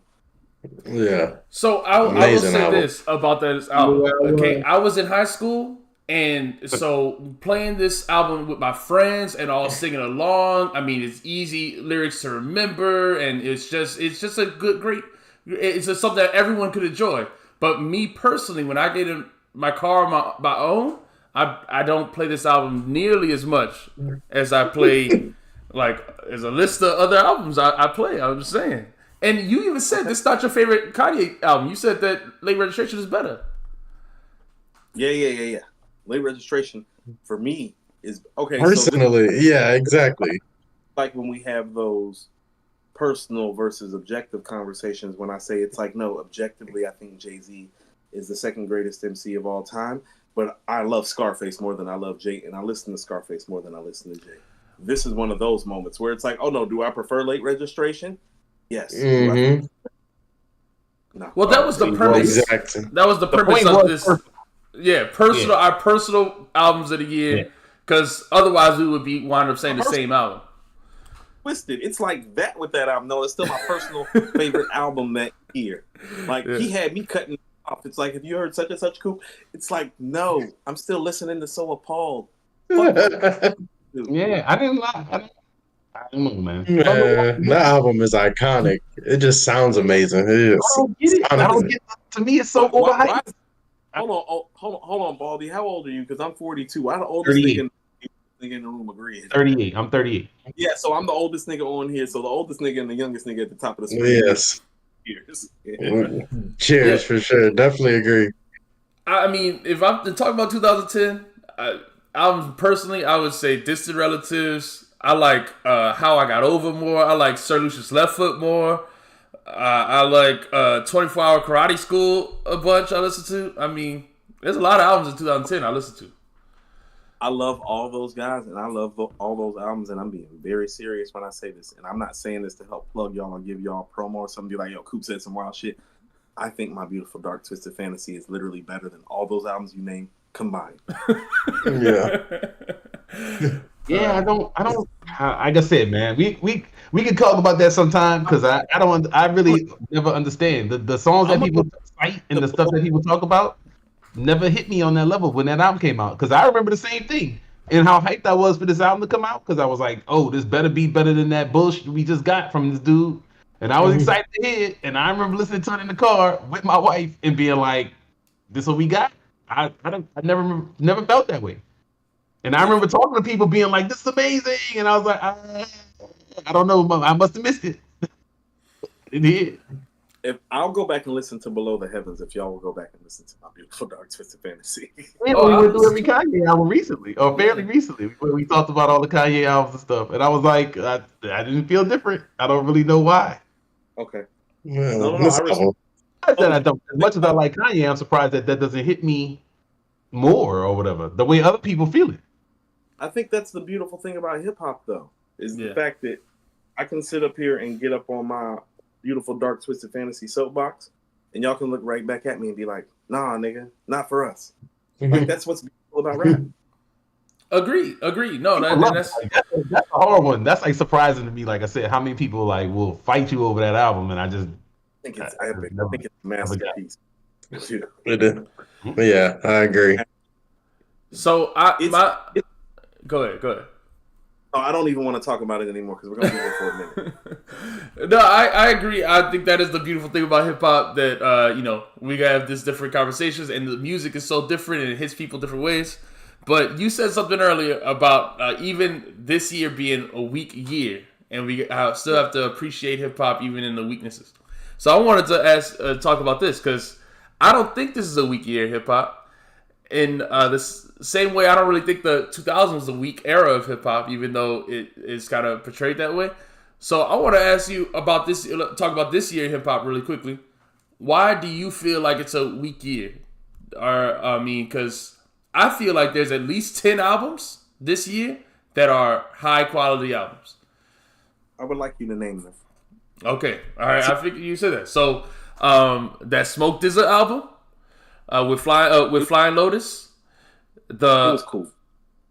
Yeah. So I will say this about this album. Okay, I was in high school, and so playing this album with my friends and all singing along. I mean, it's easy lyrics to remember, and it's just a great. It's just something that everyone could enjoy. But me personally, when I get in my car on my own, I don't play this album nearly as much as I play like as a list of other albums I play. I'm just saying. And you even said this is not your favorite Kanye album. You said that Late Registration is better. Yeah. Late Registration for me is okay. Personally, yeah, exactly. Like when we have those personal versus objective conversations, when I say it's like, no, objectively, I think Jay-Z is the second greatest MC of all time. But I love Scarface more than I love Jay, and I listen to Scarface more than I listen to Jay. This is one of those moments where it's like, oh no, do I prefer Late Registration? Yes. Mm-hmm. No. Well, that was the premise. Exactly. That was the premise of this. Personal. Our personal albums of the year. Yeah. Because otherwise we would be wind up saying the same album. Twisted. It's like that with that album. No, it's still my personal favorite album that year. Like he had me cutting off. It's like, have you heard such and such Coop? It's like, no, I'm still listening to So Appalled. Yeah, I didn't lie. I don't know, man. That album is iconic. It just sounds amazing. It is. I don't get it. I don't get. To me, it's so overhyped. Hold on, Baldy. How old are you? Because I'm 42. Why the oldest nigga in the room agreeing? 38. I'm 38. Yeah, so I'm the oldest nigga on here. So the oldest nigga and the youngest nigga at the top of the screen. Yes. Cheers. Cheers for sure. Definitely agree. I mean, if I'm to talk about 2010, albums personally, I would say Distant Relatives. I like How I Got Over more. I like Sir Lucius Left Foot more. I like 24 Hour Karate School a bunch I listen to. I mean, there's a lot of albums in 2010 I listen to. I love all those guys, and I love all those albums, and I'm being very serious when I say this. And I'm not saying this to help plug y'all or give y'all a promo or something. Be like, yo, Coop said some wild shit. I think My Beautiful Dark Twisted Fantasy is literally better than all those albums you named combined. Yeah. Yeah, I don't. Like I said, man, we can talk about that sometime because I really never understand the songs that people cite and the stuff that people talk about never hit me on that level when that album came out. Because I remember the same thing and how hyped I was for this album to come out. Because I was like, oh, this better be better than that bullshit we just got from this dude. And I was excited to hear it. And I remember listening to it in the car with my wife and being like, "This what we got." I never felt that way. And I remember talking to people being like, "This is amazing," and I was like, "I don't know, I must have missed it." It did. If I'll go back and listen to Below the Heavens, if y'all will go back and listen to My Beautiful Dark Twisted Fantasy. We went through every Kanye album recently, or fairly recently. We talked about all the Kanye albums and stuff, and I was like, I didn't feel different. I don't really know why. Okay. Well, I don't. As much as I like Kanye, I'm surprised that doesn't hit me more or whatever. The way other people feel it. I think that's the beautiful thing about hip hop, though, is the fact that I can sit up here and get up on my beautiful dark twisted fantasy soapbox, and y'all can look right back at me and be like, "Nah, nigga, not for us." Like that's what's beautiful about rap. Agree. No, that's a hard one. That's like surprising to me. Like I said, how many people like will fight you over that album, and I just think it's epic. I think it's a masterpiece. Yeah, I agree. So go ahead. No, I don't even want to talk about it anymore because we're gonna be here for a minute. No, I agree. I think that is the beautiful thing about hip hop that we have this different conversations and the music is so different and it hits people different ways. But you said something earlier about even this year being a weak year, and we still have to appreciate hip hop even in the weaknesses. So I wanted to talk about this because I don't think this is a weak year in hip hop. In the same way, I don't really think the 2000s was a weak era of hip hop, even though it is kind of portrayed that way. So I want to ask you about this. Talk about this year in hip hop really quickly. Why do you feel like it's a weak year? Because I feel like there's at least 10 albums this year that are high quality albums. I would like you to name them. Okay, all right. I figured you said that. So that Smoke DZA album with Flying Lotus. It was cool.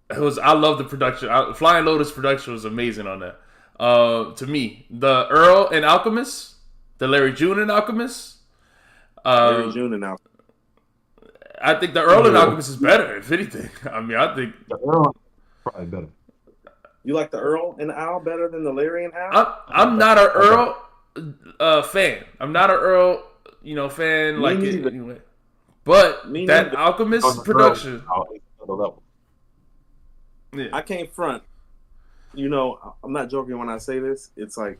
I love the production. Flying Lotus production was amazing on that. To me, the Earl and Alchemist, the Larry June and Alchemist. Larry June and Alchemist. I think the Earl and Alchemist is better, if anything. I mean, I think the Earl probably better. You like the Earl and Al better than the Larry and Al? I'm not an Earl fan. I'm not an Earl, fan like it anyway. But that Alchemist production. Yeah. I can't front. I'm not joking when I say this. It's like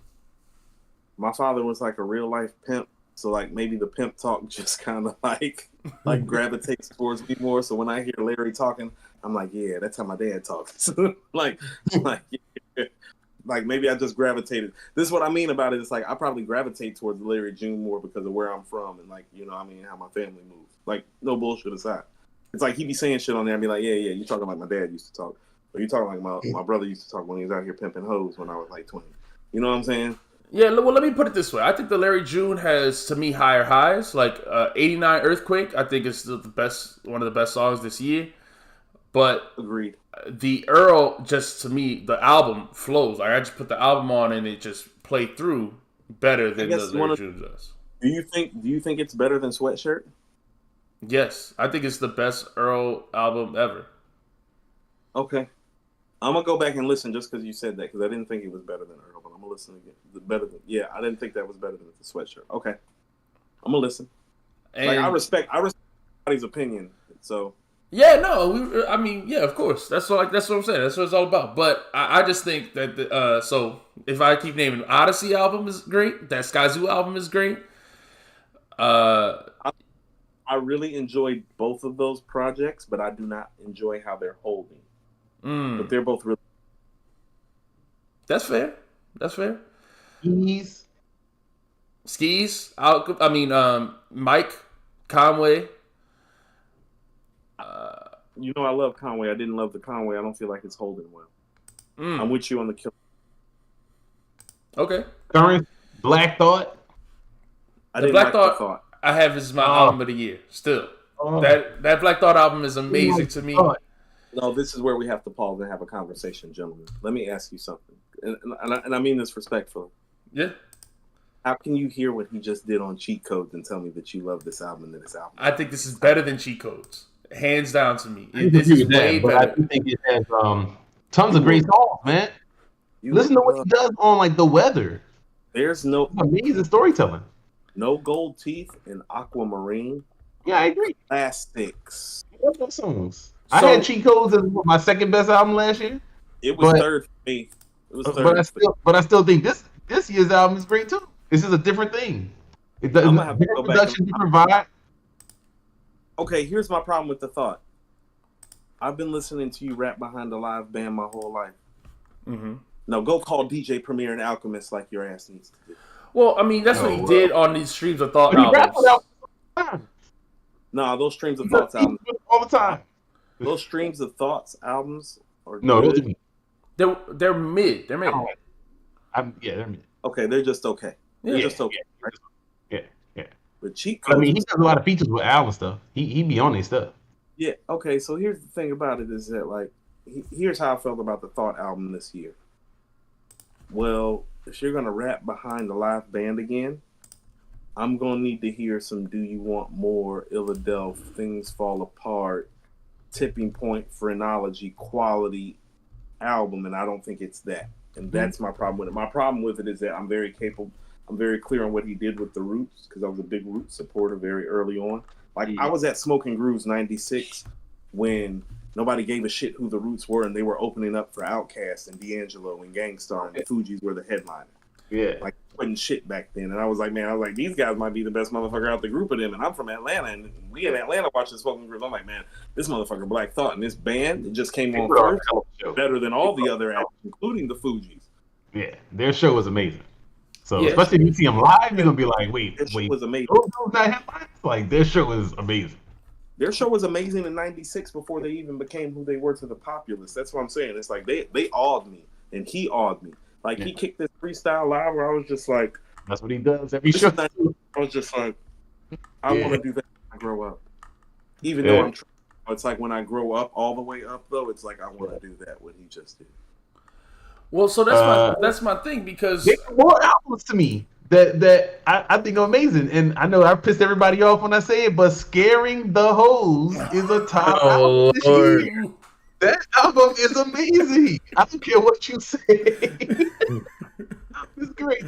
my father was like a real life pimp. So like maybe the pimp talk just kind of like gravitates towards me more. So when I hear Larry talking, I'm like, yeah, that's how my dad talks. like maybe I just gravitated. This is what I mean about it. It's like I probably gravitate towards Larry June more because of where I'm from and how my family moves. Like no bullshit aside. It's like he be saying shit on there and be like, yeah, you talking like my dad used to talk. Or you talking like my brother used to talk when he was out here pimping hoes when I was like 20. You know what I'm saying? Yeah, well, let me put it this way. I think the Larry June has, to me, higher highs. Like 89 Earthquake, I think is still one of the best songs this year. But Agreed. the Earl, just to me, the album flows. Like I just put the album on and it just played through better than the Larry June does. Do you think it's better than Sweatshirt? Yes, I think it's the best Earl album ever. Okay. I'm gonna go back and listen just because you said that, because I didn't think it was better than Earl, but I'm gonna listen again. I didn't think that was better than the Sweatshirt. Okay, I'm gonna listen. And I respect everybody's opinion. So yeah, no, of course. That's what I'm saying. That's what it's all about. But I just think that so if I keep naming, Odyssey album is great. That Sky Zoo album is great. I really enjoyed both of those projects, but I do not enjoy how they're holding. But they're both really. That's fair. That's fair. Skis. Mike Conway. I love Conway. I didn't love the Conway. I don't feel like it's holding well. I'm with you on the kill. Okay. Current Black Thought. I didn't like the Thought. I have as my album of the year. Still, that Black Thought album is amazing to me. No, this is where we have to pause and have a conversation, gentlemen. Let me ask you something, and I mean this respectfully. Yeah. How can you hear what he just did on Cheat Codes and tell me that you love this album and this album? I think this is better than Cheat Codes, hands down to me. This is way better. But I do think it has tons of great songs, man. Listen to what he does on like The Weather. There's no amazing storytelling. No Gold Teeth and Aquamarine. Yeah, I agree. Classics. What those songs? I had Cheat Codes as my second best album last year. It was third for me. It was third. But I still think this year's album is great too. This is a different thing. It doesn't have different production, different vibe. Okay, here's my problem with the Thought. I've been listening to you rap behind a live band my whole life. Mm-hmm. No, go call DJ Premier and Alchemist like your ass needs to do. Well, I mean, that's what he did on these Streams of Thought albums. No, those Streams of Thoughts albums all the time. Those Streams of Thoughts albums are good. They're mid. They're mid. They're mid. Okay, they're just okay. They're just okay. Yeah. But Cheat Codes, he does a lot of features with Al and stuff. He be on his stuff. Yeah. Okay. So here's the thing about it is that like, here's how I felt about the Thought album this year. Well, if you're gonna rap behind the live band again, I'm gonna need to hear some "Do You Want More," Illadelph, "Things Fall Apart," Tipping Point, Phrenology, quality album, and I don't think it's that. And that's my problem with it. My problem with it is that I'm very clear on what he did with the Roots, because I was a big Roots supporter very early on. Like I was at Smoking Grooves '96 when nobody gave a shit who the Roots were, and they were opening up for Outkast and D'Angelo and Gangstar, and the Fugees were the headliner. Yeah, like wasn't shit back then. And I was like, these guys might be the best motherfucker out the group of them. And I'm from Atlanta, and we in Atlanta watching Smoking Grooves. I'm like, man, this motherfucker Black Thought and this band, it just came on first, better than all the other acts, including the Fugees. Yeah, their show was amazing. So especially if you see them live, you're gonna be like, wait, was amazing. Like their show was amazing. Their show was amazing in '96 before they even became who they were to the populace. That's what I'm saying. It's like they awed me, and he awed me. Like he kicked this freestyle live where I was just like, that's what he does every show. I was just like, I want to do that when I grow up. Even though I'm trying, it's like when I grow up all the way up though, it's like I want to do that what he just did. Well, so that's my thing, because there are more albums to me that I think are amazing, and I know I pissed everybody off when I say it, but "Scaring the Hoes" is a top album this year. That album is amazing. I don't care what you say. It's great.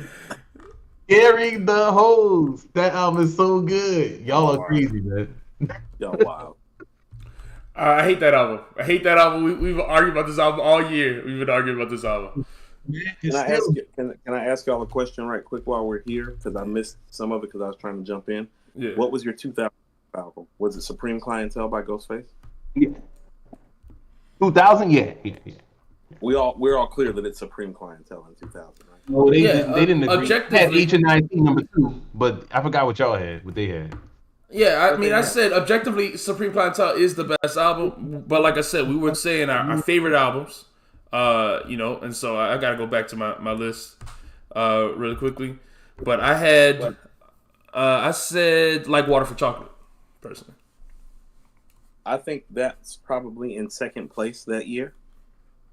"Scaring the Hoes." That album is so good. Y'all are crazy, man. Yo, wow. I hate that album. We've argued about this album all year. We've been arguing about this album. Can I ask y'all a question right quick while we're here? Because I missed some of it because I was trying to jump in. Yeah. What was your 2000 album? Was it Supreme Clientele by Ghostface? Yeah. 2000, yeah. We're all clear that it's Supreme Clientele in 2000, right? No, they didn't agree. Objectively, had H&19 number 2, but I forgot what y'all had, what they had. Yeah, I said objectively, Supreme Clientele is the best album, but like I said, we were saying our favorite albums, and so I got to go back to my list really quickly. But I had, I said Like Water for Chocolate, personally. I think that's probably in second place that year.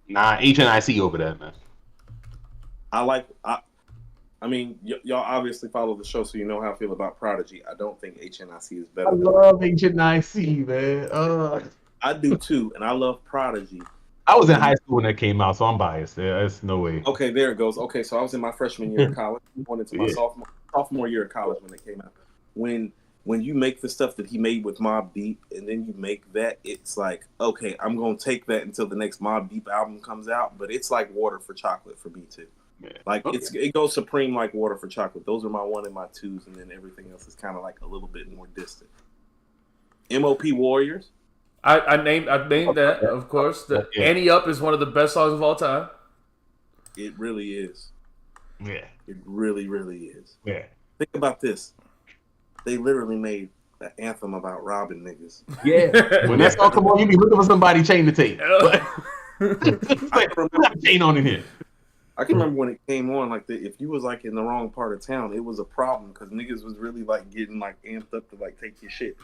Nah, HNIC over that, man. I mean, y'all obviously follow the show, so you know how I feel about Prodigy. I don't think HNIC is I better than love HNIC, man. I do too, and I love Prodigy. I was in high school when that came out, so I'm biased. There's no way. Okay, there it goes. Okay, so I was in my freshman year of college. Going into my Yeah. sophomore year of college when it came out. When you make the stuff that he made with Mobb Deep, and then you make that, it's like, okay, I'm gonna take that until the next Mobb Deep album comes out. But it's like water for chocolate for me too. Yeah. Like it goes supreme like water for chocolate. Those are my 1 and my 2s, and then everything else is kind of like a little bit more distant. MOP Warriors. I named that, of course. The Annie Up is one of the best songs of all time. It really is. Yeah. It really, really is. Yeah. Think about this. They literally made an anthem about robbing niggas. Yeah. When that song come on, you be looking for somebody chain to take. Like, a chain on in here. I can remember when it came on, like if you was like in the wrong part of town, it was a problem because niggas was really like getting like amped up to like take your shit.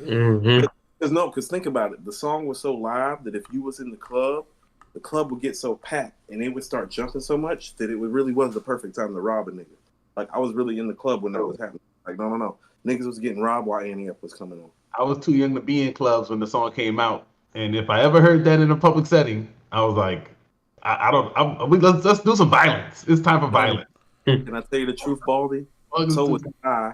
Mm-hmm. Because think about it, the song was so live that if you was in the club would get so packed and it would start jumping so much that it really was the perfect time to rob a nigga. Like I was really in the club when that was happening. Like no, niggas was getting robbed while Annie Up was coming on. I was too young to be in clubs when the song came out, and if I ever heard that in a public setting, I was like, let's do some violence. It's time for violence. Can I tell you the truth, Baldy? So was I,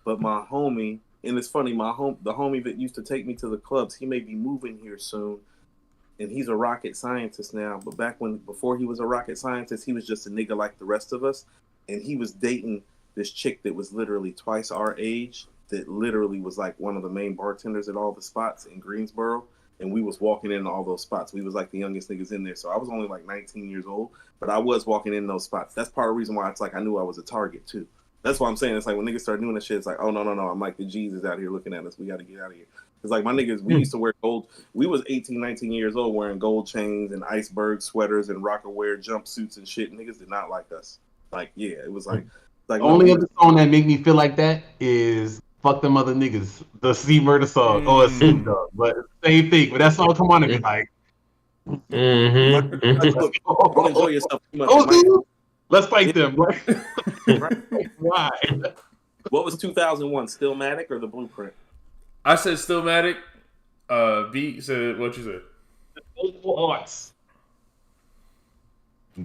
but my homie, and it's funny, the homie that used to take me to the clubs, he may be moving here soon, and he's a rocket scientist now. But before he was a rocket scientist, he was just a nigga like the rest of us, and he was dating this chick that was literally twice our age, that literally was like one of the main bartenders at all the spots in Greensboro. And we was walking in all those spots. We was like the youngest niggas in there. So I was only like 19 years old, but I was walking in those spots. That's part of the reason why it's like I knew I was a target too. That's why I'm saying it's like when niggas start doing that shit, it's like, oh, no. I'm like, the G's is out here looking at us. We got to get out of here. It's like my niggas, we used to wear gold. We was 18, 19 years old wearing gold chains and iceberg sweaters and rocker-wear jumpsuits and shit. Niggas did not like us. Like, yeah, it was like only other song that make me feel like that is "Fuck Them Other Niggas," the C Murder song, or Snoop Dogg. But same thing. When that song come on, and be like, look, don't enjoy yourself too much. Let's fight them. Right? Why? What was 2001? Stillmatic or The Blueprint? I said Stillmatic. B said what you said. Disposable Arts.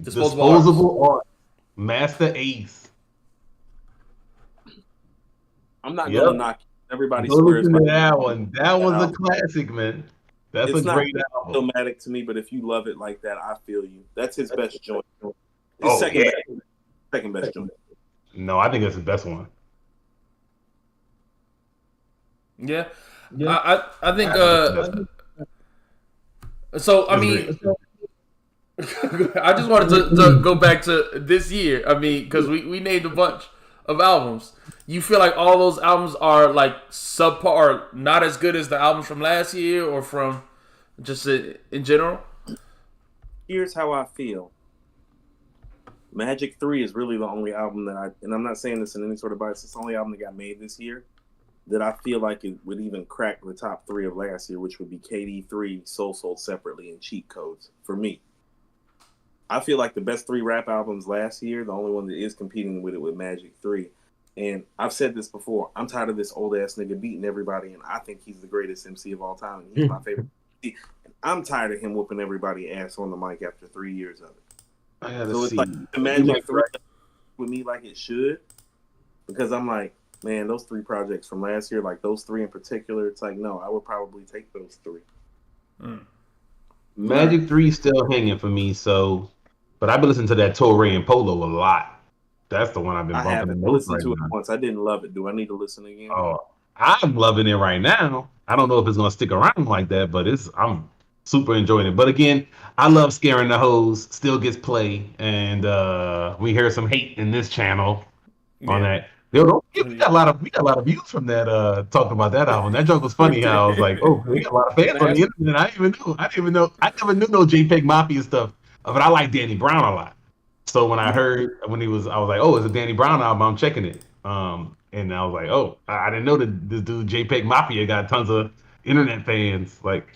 Disposable Arts. Master Ace. I'm not gonna knock everybody. Swears by that one. That was a classic, man. That's a great album. Stillmatic to me, but if you love it like that, I feel you. That's his best joint. Second best joint. No, I think that's his best one. Yeah. I think so I mean I just wanted to go back to this year. I mean, because we named a bunch of albums. You feel like all those albums are like subpar, or not as good as the albums from last year, or from just in general? Here's how I feel. Magic 3 is really the only album that and I'm not saying this in any sort of bias, it's the only album that got made this year that I feel like it would even crack the top 3 of last year, which would be KD3, Soul Sold Separately, and Cheat Codes for me. I feel like the best 3 rap albums last year, the only one that is competing with it with Magic 3. And I've said this before, I'm tired of this old ass nigga beating everybody, and I think he's the greatest MC of all time, and he's my favorite. And I'm tired of him whooping everybody ass on the mic after 3 years of it. So it's like the Magic 3 with me like it should, because I'm like, man, those 3 projects from last year, like those 3 in particular, it's like, no, I would probably take those 3. Magic 3 still hanging for me, so, but I've been listening to that Torre and Polo a lot. That's the one I've been bumping. I haven't listened to it once. I didn't love it. Do I need to listen again? Oh, I'm loving it right now. I don't know if it's gonna stick around like that, but I'm super enjoying it. But again, I love Scaring the Hoes. Still gets play, and we hear some hate in this channel on that. We got a lot of views from that talking about that album. That joke was funny. How I was like, oh, we got a lot of fans on the internet. I didn't even know. I never knew no JPEG Mafia stuff, but I like Danny Brown a lot. So when I heard I was like, oh, it's a Danny Brown album. I'm checking it. And I was like, oh, I didn't know that this dude JPEG Mafia got tons of internet fans. Like,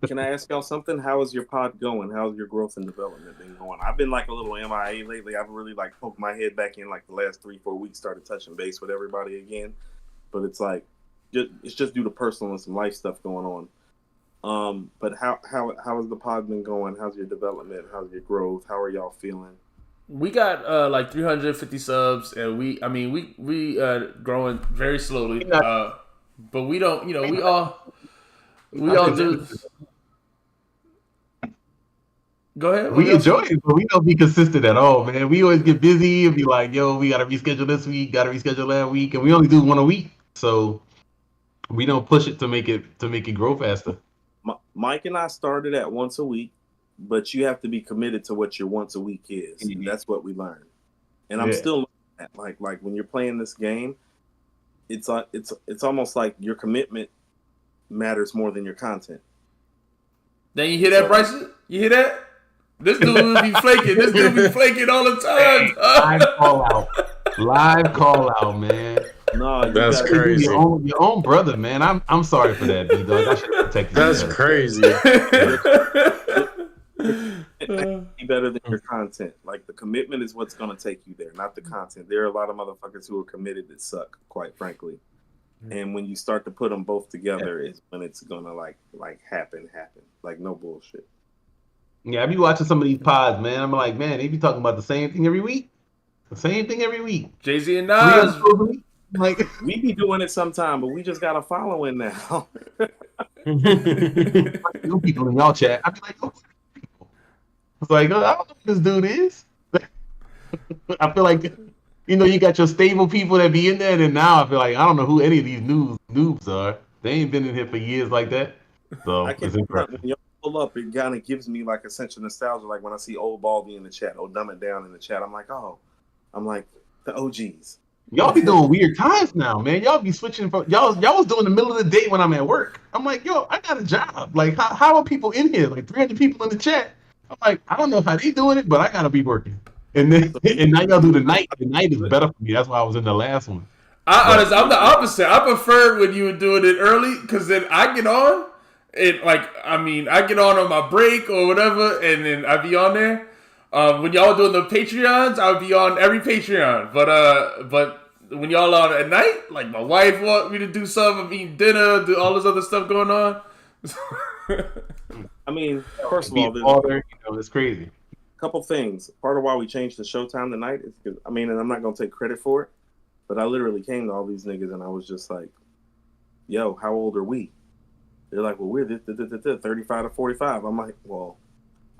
Can I ask y'all something? How is your pod going? How's your growth and development been going? I've been like a little MIA lately. I've really like poked my head back in like the last 3-4 weeks, started touching base with everybody again. But it's like it's just due to personal and some life stuff going on. But how has the pod been going? How's your development? How's your growth? How are y'all feeling? We got like 350 subs, and we growing very slowly. But we don't, we all do. Go ahead. we enjoy it, but we don't be consistent at all, man. We always get busy and be like, yo, we gotta reschedule this week, gotta reschedule that week, and we only do one a week. So we don't push it to make it grow faster. Mike and I started at once a week, but you have to be committed to what your once a week is. Mm-hmm. And that's what we learned. And I'm still at like when you're playing this game, it's almost like your commitment matters more than your content. Then you hear that, Bryson? You hear that? This dude be flaking. This dude be flaking all the time. Live call out, man. No, that's crazy. Your own brother, man. I'm sorry for that, B dog. I should protect you. That's crazy. Be better than your content. Like the commitment is what's gonna take you there, not the content. There are a lot of motherfuckers who are committed that suck, quite frankly. And when you start to put them both together, is when it's gonna like happen. Like no bullshit. Yeah, I be watching some of these pods, man. I'm like, man, they be talking about the same thing every week. The same thing every week. Jay-Z and Nas. Like, we be doing it sometime, but we just got a following now. new people in y'all chat. I be like, oh, it's like, I don't know who this dude is. I feel like, you got your stable people that be in there, and now I feel like I don't know who any of these noobs are. They ain't been in here for years like that. So it's impressive. When y'all pull up, it kind of gives me like a sense of nostalgia. Like when I see old Baldy in the chat, or Dumb It Down in the chat, I'm like, the OGs. Y'all be doing weird times now, man. Y'all be switching from y'all was doing the middle of the day when I'm at work. I'm like, yo, I got a job. Like, how are people in here? Like 300 people in the chat. I'm like, I don't know how they doing it, but I gotta be working. And then and now y'all do the night. The night is better for me. That's why I was in the last one. I'm the opposite. I preferred when you were doing it early, because then I get on. I get on my break or whatever, and then I be on there. When y'all doing the Patreons, I'll be on every Patreon. But when y'all on at night, like my wife want me to do something, I'm eating dinner, do all this other stuff going on. I mean, first of all, it's crazy. Couple things. Part of why we changed the showtime tonight is because, and I'm not gonna take credit for it, but I literally came to all these niggas and I was just like, yo, how old are we? They're like, well, we're 35 to 45. I'm like, well,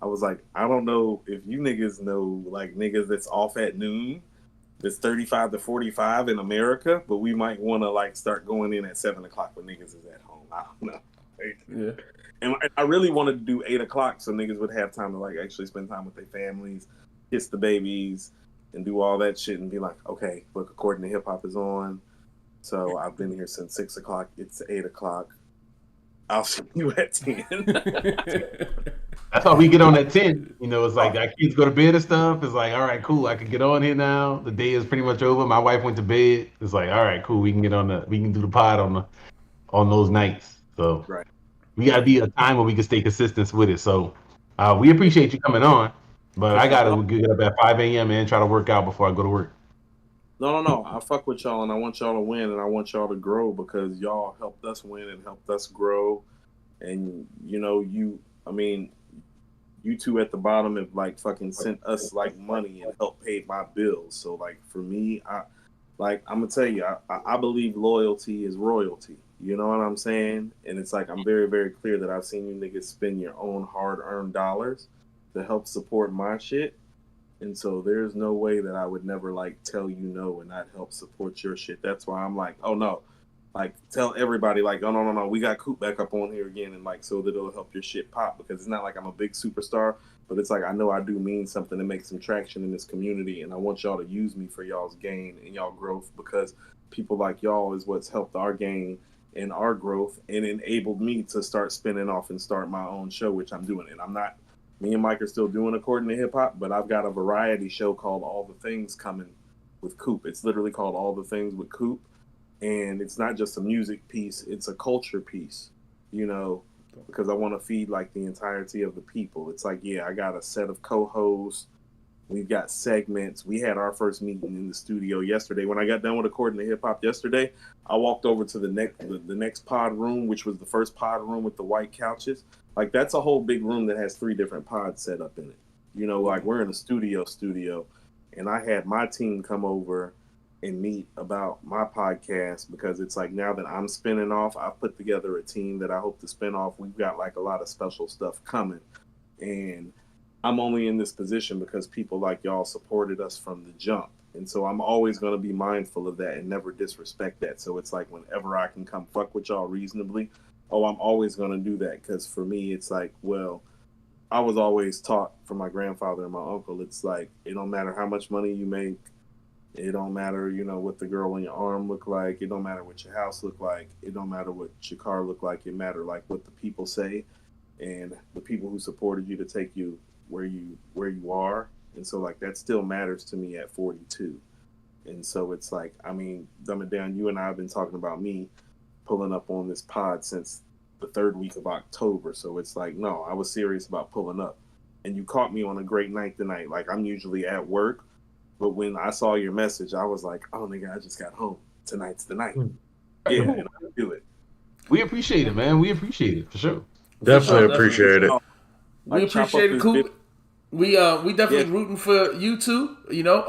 I was like, I don't know if you niggas know, like, niggas that's off at noon, that's 35 to 45 in America, but we might want to, like, start going in at 7 o'clock when niggas is at home. I don't know. Yeah. And I really wanted to do 8 o'clock so niggas would have time to, like, actually spend time with their families, kiss the babies, and do all that shit and be like, okay, look, according to hip hop is on. So I've been here since 6 o'clock. It's 8 o'clock. I'll see you at 10. That's how we get on at 10. It's like our kids go to bed and stuff. It's like, all right, cool. I can get on here now. The day is pretty much over. My wife went to bed. It's like, all right, cool. We can do the pod on those nights. So right. We gotta be a time where we can stay consistent with it. So we appreciate you coming on, but I gotta get up at 5 a.m. and try to work out before I go to work. No. I fuck with y'all and I want y'all to win and I want y'all to grow because y'all helped us win and helped us grow. And you two at the bottom have like fucking sent us like money and helped pay my bills. So like for me, I'm gonna tell you, I believe loyalty is royalty. You know what I'm saying? And it's like I'm very, very clear that I've seen you niggas spend your own hard-earned dollars to help support my shit. And so there's no way that I would never like tell you no and not help support your shit. That's why I'm like, oh no. Like tell everybody like, oh no, we got Coop back up on here again and like so that it'll help your shit pop because it's not like I'm a big superstar, but it's like I know I do mean something to make some traction in this community and I want y'all to use me for y'all's gain and y'all growth because people like y'all is what's helped our gain and our growth and enabled me to start spinning off and start my own show, which I'm doing. And me and Mike are still doing According to Hip Hop, but I've got a variety show called All the Things coming with Coop. It's literally called All the Things with Coop. And it's not just a music piece, it's a culture piece. you know, because I want to feed like the entirety of the people. It's like, yeah, I got a set of co-hosts. We've got segments. We had our first meeting in the studio yesterday. When I got done with According to Hip Hop yesterday, I walked over to the next pod room, which was the first pod room with the white couches. Like that's a whole big room that has 3 different pods set up in it. You know, like we're in a studio, and I had my team come over and meet about my podcast because it's like now that I'm spinning off, I've put together a team that I hope to spin off. We've got like a lot of special stuff coming, and I'm only in this position because people like y'all supported us from the jump. And so I'm always going to be mindful of that and never disrespect that. So it's like whenever I can come fuck with y'all reasonably, I'm always going to do that. Because for me, it's like, well, I was always taught from my grandfather and my uncle, it's like, it don't matter how much money you make. It don't matter, you know, what the girl on your arm look like. It don't matter what your house look like. It don't matter what your car look like. It matter like what the people say and the people who supported you to take you where you are. And so like that still matters to me at 42. And so it's like, I mean, dumb it down, you and I have been talking about me pulling up on this pod since the 3rd week of October. So it's like, no, I was serious about pulling up. And you caught me on a great night tonight. Like I'm usually at work, but when I saw your message, I was like, oh nigga, I just got home. Tonight's the night. Yeah, and I do it. We appreciate it, man. We appreciate it for sure. Definitely appreciate it. We appreciate it, Coop. We definitely rooting for you too. You know,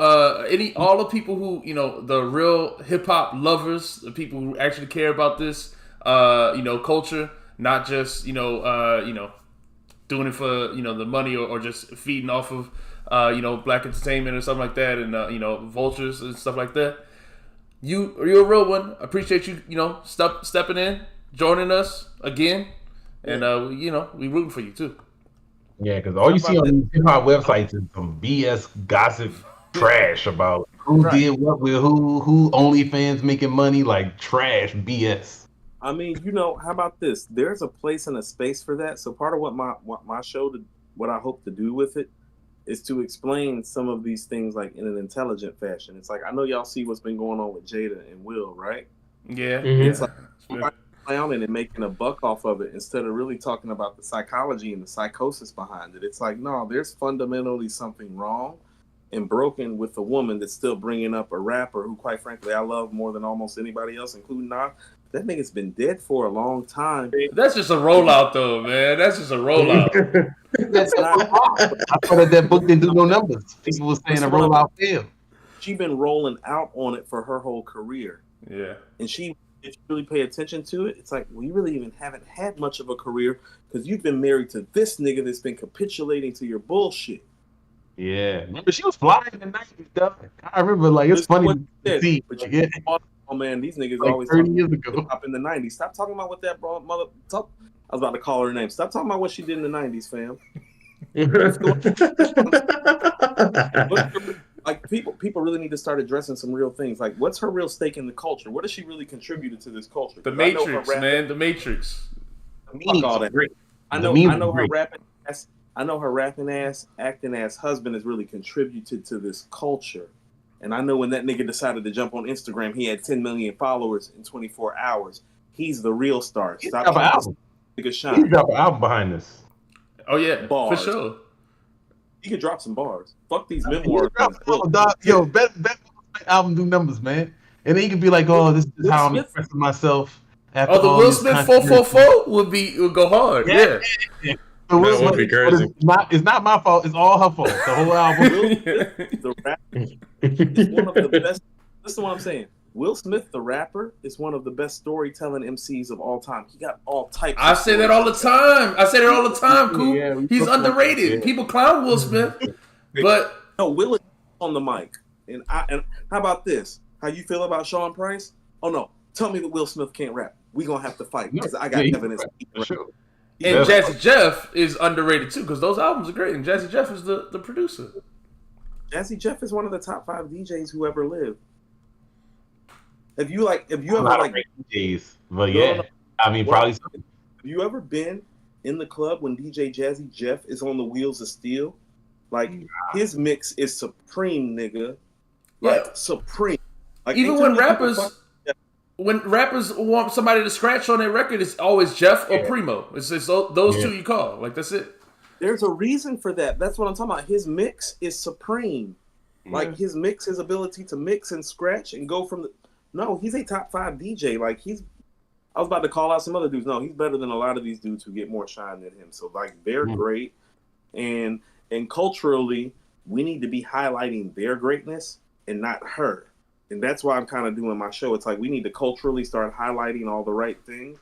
all the people who, you know, the real hip hop lovers, the people who actually care about this, you know, culture, not just you know, doing it for the money or just feeding off of you know, black entertainment or something like that, and you know, vultures and stuff like that. You're a real one. I appreciate you, you know, stepping in, joining us again, and you know, we rooting for you too. Yeah, because all you see on these hip hop websites is some BS gossip trash about who did what with who OnlyFans making money, like trash BS. I mean, you know, how about this? There's a place and a space for that. So part of what my show, what I hope to do with it, is to explain some of these things like in an intelligent fashion. It's like I know y'all see what's been going on with Jada and Will, right? Yeah, It's like clowning and making a buck off of it instead of really talking about the psychology and the psychosis behind it. It's like, no, there's fundamentally something wrong and broken with a woman that's still bringing up a rapper who, quite frankly, I love more than almost anybody else, including Nas. That nigga's been dead for a long time. That's just a rollout, though, man. That's just a rollout. That's not. I thought that book didn't do no numbers. People were saying a rollout failed. She's been rolling out on it for her whole career. Yeah. And if you really pay attention to it, it's like, well, you really even haven't had much of a career because you've been married to this nigga that's been capitulating to your bullshit. Yeah. Remember, she was flying in the 90s, though. I remember, like, it's funny to see. But yeah. Oh, man, these niggas like always 30 years ago. hip-hop in the 90s. Stop talking about what that mother... I was about to call her name. Stop talking about what she did in the 90s, fam. Like people really need to start addressing some real things. Like, what's her real stake in the culture? What has she really contributed to this culture? The Matrix, man. The Matrix. Fuck all that. I know her rapping ass. I know her rapping ass, acting ass husband has really contributed to this culture. And I know when that nigga decided to jump on Instagram, he had 10 million followers in 24 hours. He's the real star. Stop trying to nigga shine. He's got an album behind this. Oh yeah, bars. for sure. He could drop some bars. Fuck these memoirs. Yo, bet album do numbers, man. And then you could be like, oh, this is how I'm expressing myself. After the Will Smith 444 would go hard. Yeah. That would be crazy. It's not my fault. It's all her fault. The whole album. The rapper is one of the best. Listen to what I'm saying. Will Smith, the rapper, is one of the best storytelling MCs of all time. He got all types. I say that all the time. Cool. Yeah, he's underrated. Yeah. People clown Will Smith, but no, Will is on the mic. And how about this? How you feel about Sean Price? Oh no, tell me that Will Smith can't rap. We gonna have to fight because I got evidence. Sure. And Jazzy Jeff is underrated too because those albums are great. And Jazzy Jeff is the producer. Jazzy Jeff is one of the top 5 DJs who ever lived. Have you ever DJs, but yeah, I mean probably. Have you ever been in the club when DJ Jazzy Jeff is on the wheels of steel? Like his mix is supreme, nigga. Like supreme. Like even when rappers when rappers want somebody to scratch on their record, it's always Jeff or Primo. It's those two you call. Like, that's it. There's a reason for that. That's what I'm talking about. His mix is supreme. Like, his mix, his ability to mix and scratch and go from the... No, he's a top 5 DJ. Like, I was about to call out some other dudes. No, he's better than a lot of these dudes who get more shine than him. So, like, they're great. And culturally, we need to be highlighting their greatness and not her. And that's why I'm kind of doing my show. It's like we need to culturally start highlighting all the right things.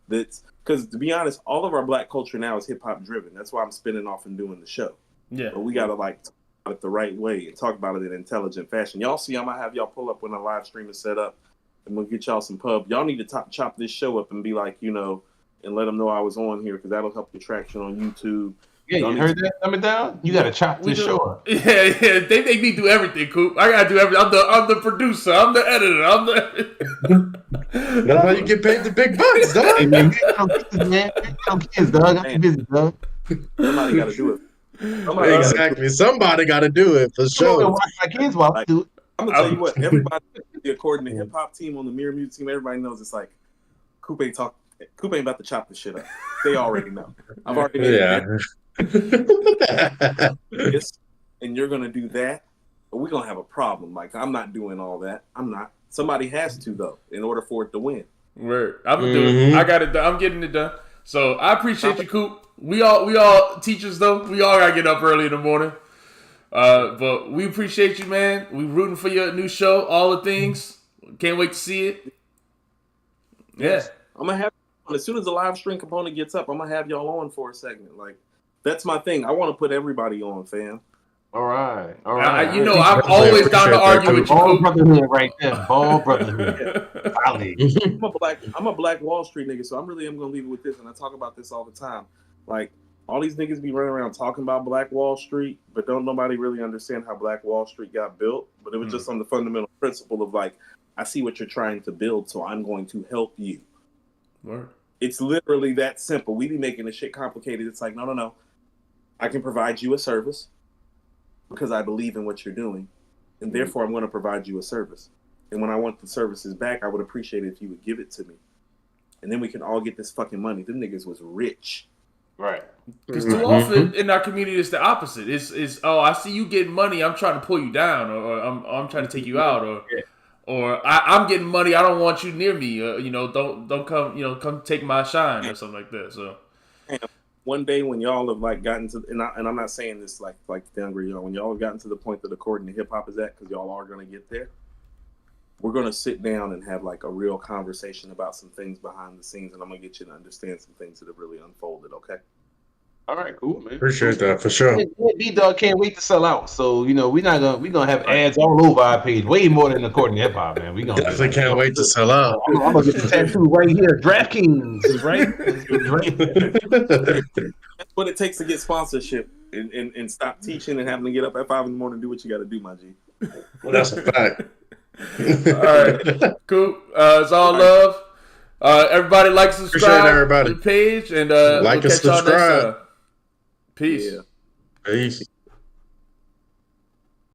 Because to be honest, all of our black culture now is hip hop driven. That's why I'm spinning off and doing the show. Yeah. But we gotta like talk about it the right way and talk about it in an intelligent fashion. Y'all see, I'm gonna have y'all pull up when the live stream is set up, and we'll get y'all some pub. Y'all need to chop this show up and be like, and let them know I was on here because that'll help the traction on YouTube. Yeah, you heard that? Dumb it down. You gotta chop this show up. Yeah. They make me do everything, Coop. I gotta do everything. I'm the producer. I'm the editor. That's how you get paid the big bucks, dog. Hey, man, kids, dog. I'm busy, dog. Somebody gotta do it. Somebody gotta do it for sure. Watch my kids while I do it. I'm gonna tell you what. Everybody, according to hip hop team on the Mirror Music team, everybody knows it's like Coop ain't about to chop the shit up. They already know. I've already made this, and you're gonna do that, but we're gonna have a problem. Like, I'm not doing all that. I'm not. Somebody has to, though, in order for it to win. Word. I'm gonna do it. I got it done. I'm getting it done. So I appreciate you, Coop. We all teachers though. We all gotta get up early in the morning. But we appreciate you, man. We rooting for your new show. All the things. Can't wait to see it. Yeah. I'm gonna have, as soon as the live stream component gets up, I'm gonna have y'all on for a segment. Like, that's my thing. I want to put everybody on, fam. All right. I'm always down to argue with you. Ball brotherhood right there. Ball brotherhood. I'm a black Wall Street nigga, so I'm gonna leave it with this, and I talk about this all the time. Like, all these niggas be running around talking about Black Wall Street, but don't nobody really understand how Black Wall Street got built. But it was just on the fundamental principle of like, I see what you're trying to build, so I'm going to help you. Word. It's literally that simple. We be making this shit complicated. It's like, no. I can provide you a service because I believe in what you're doing, and therefore I'm going to provide you a service. And when I want the services back, I would appreciate it if you would give it to me. And then we can all get this fucking money. Them niggas was rich. Right. Because too often in our community, it's the opposite. It's I see you getting money, I'm trying to pull you down, or I'm trying to take you out, or I'm getting money, I don't want you near me. Don't come, come take my shine or something like that. So one day when y'all have like gotten to, and I'm not saying this like the younger y'all, when y'all have gotten to the point that according to hip hop is at, because y'all are gonna get there. We're gonna sit down and have like a real conversation about some things behind the scenes, and I'm gonna get you to understand some things that have really unfolded. Okay. All right, cool, man. Appreciate that for sure. D-Dog can't wait to sell out. So, we're gonna have ads all over our page, way more than according to hip hop, man. We definitely can't wait to sell out. I'm gonna get the tattoo right here, DraftKings, right? That's what it takes to get sponsorship and stop teaching and having to get up at 5 a.m. and do what you got to do, my G. Well, that's a fact. All right, cool. It's all love. Everybody like, subscribe to the page, and like we'll and subscribe. Peace. Peace.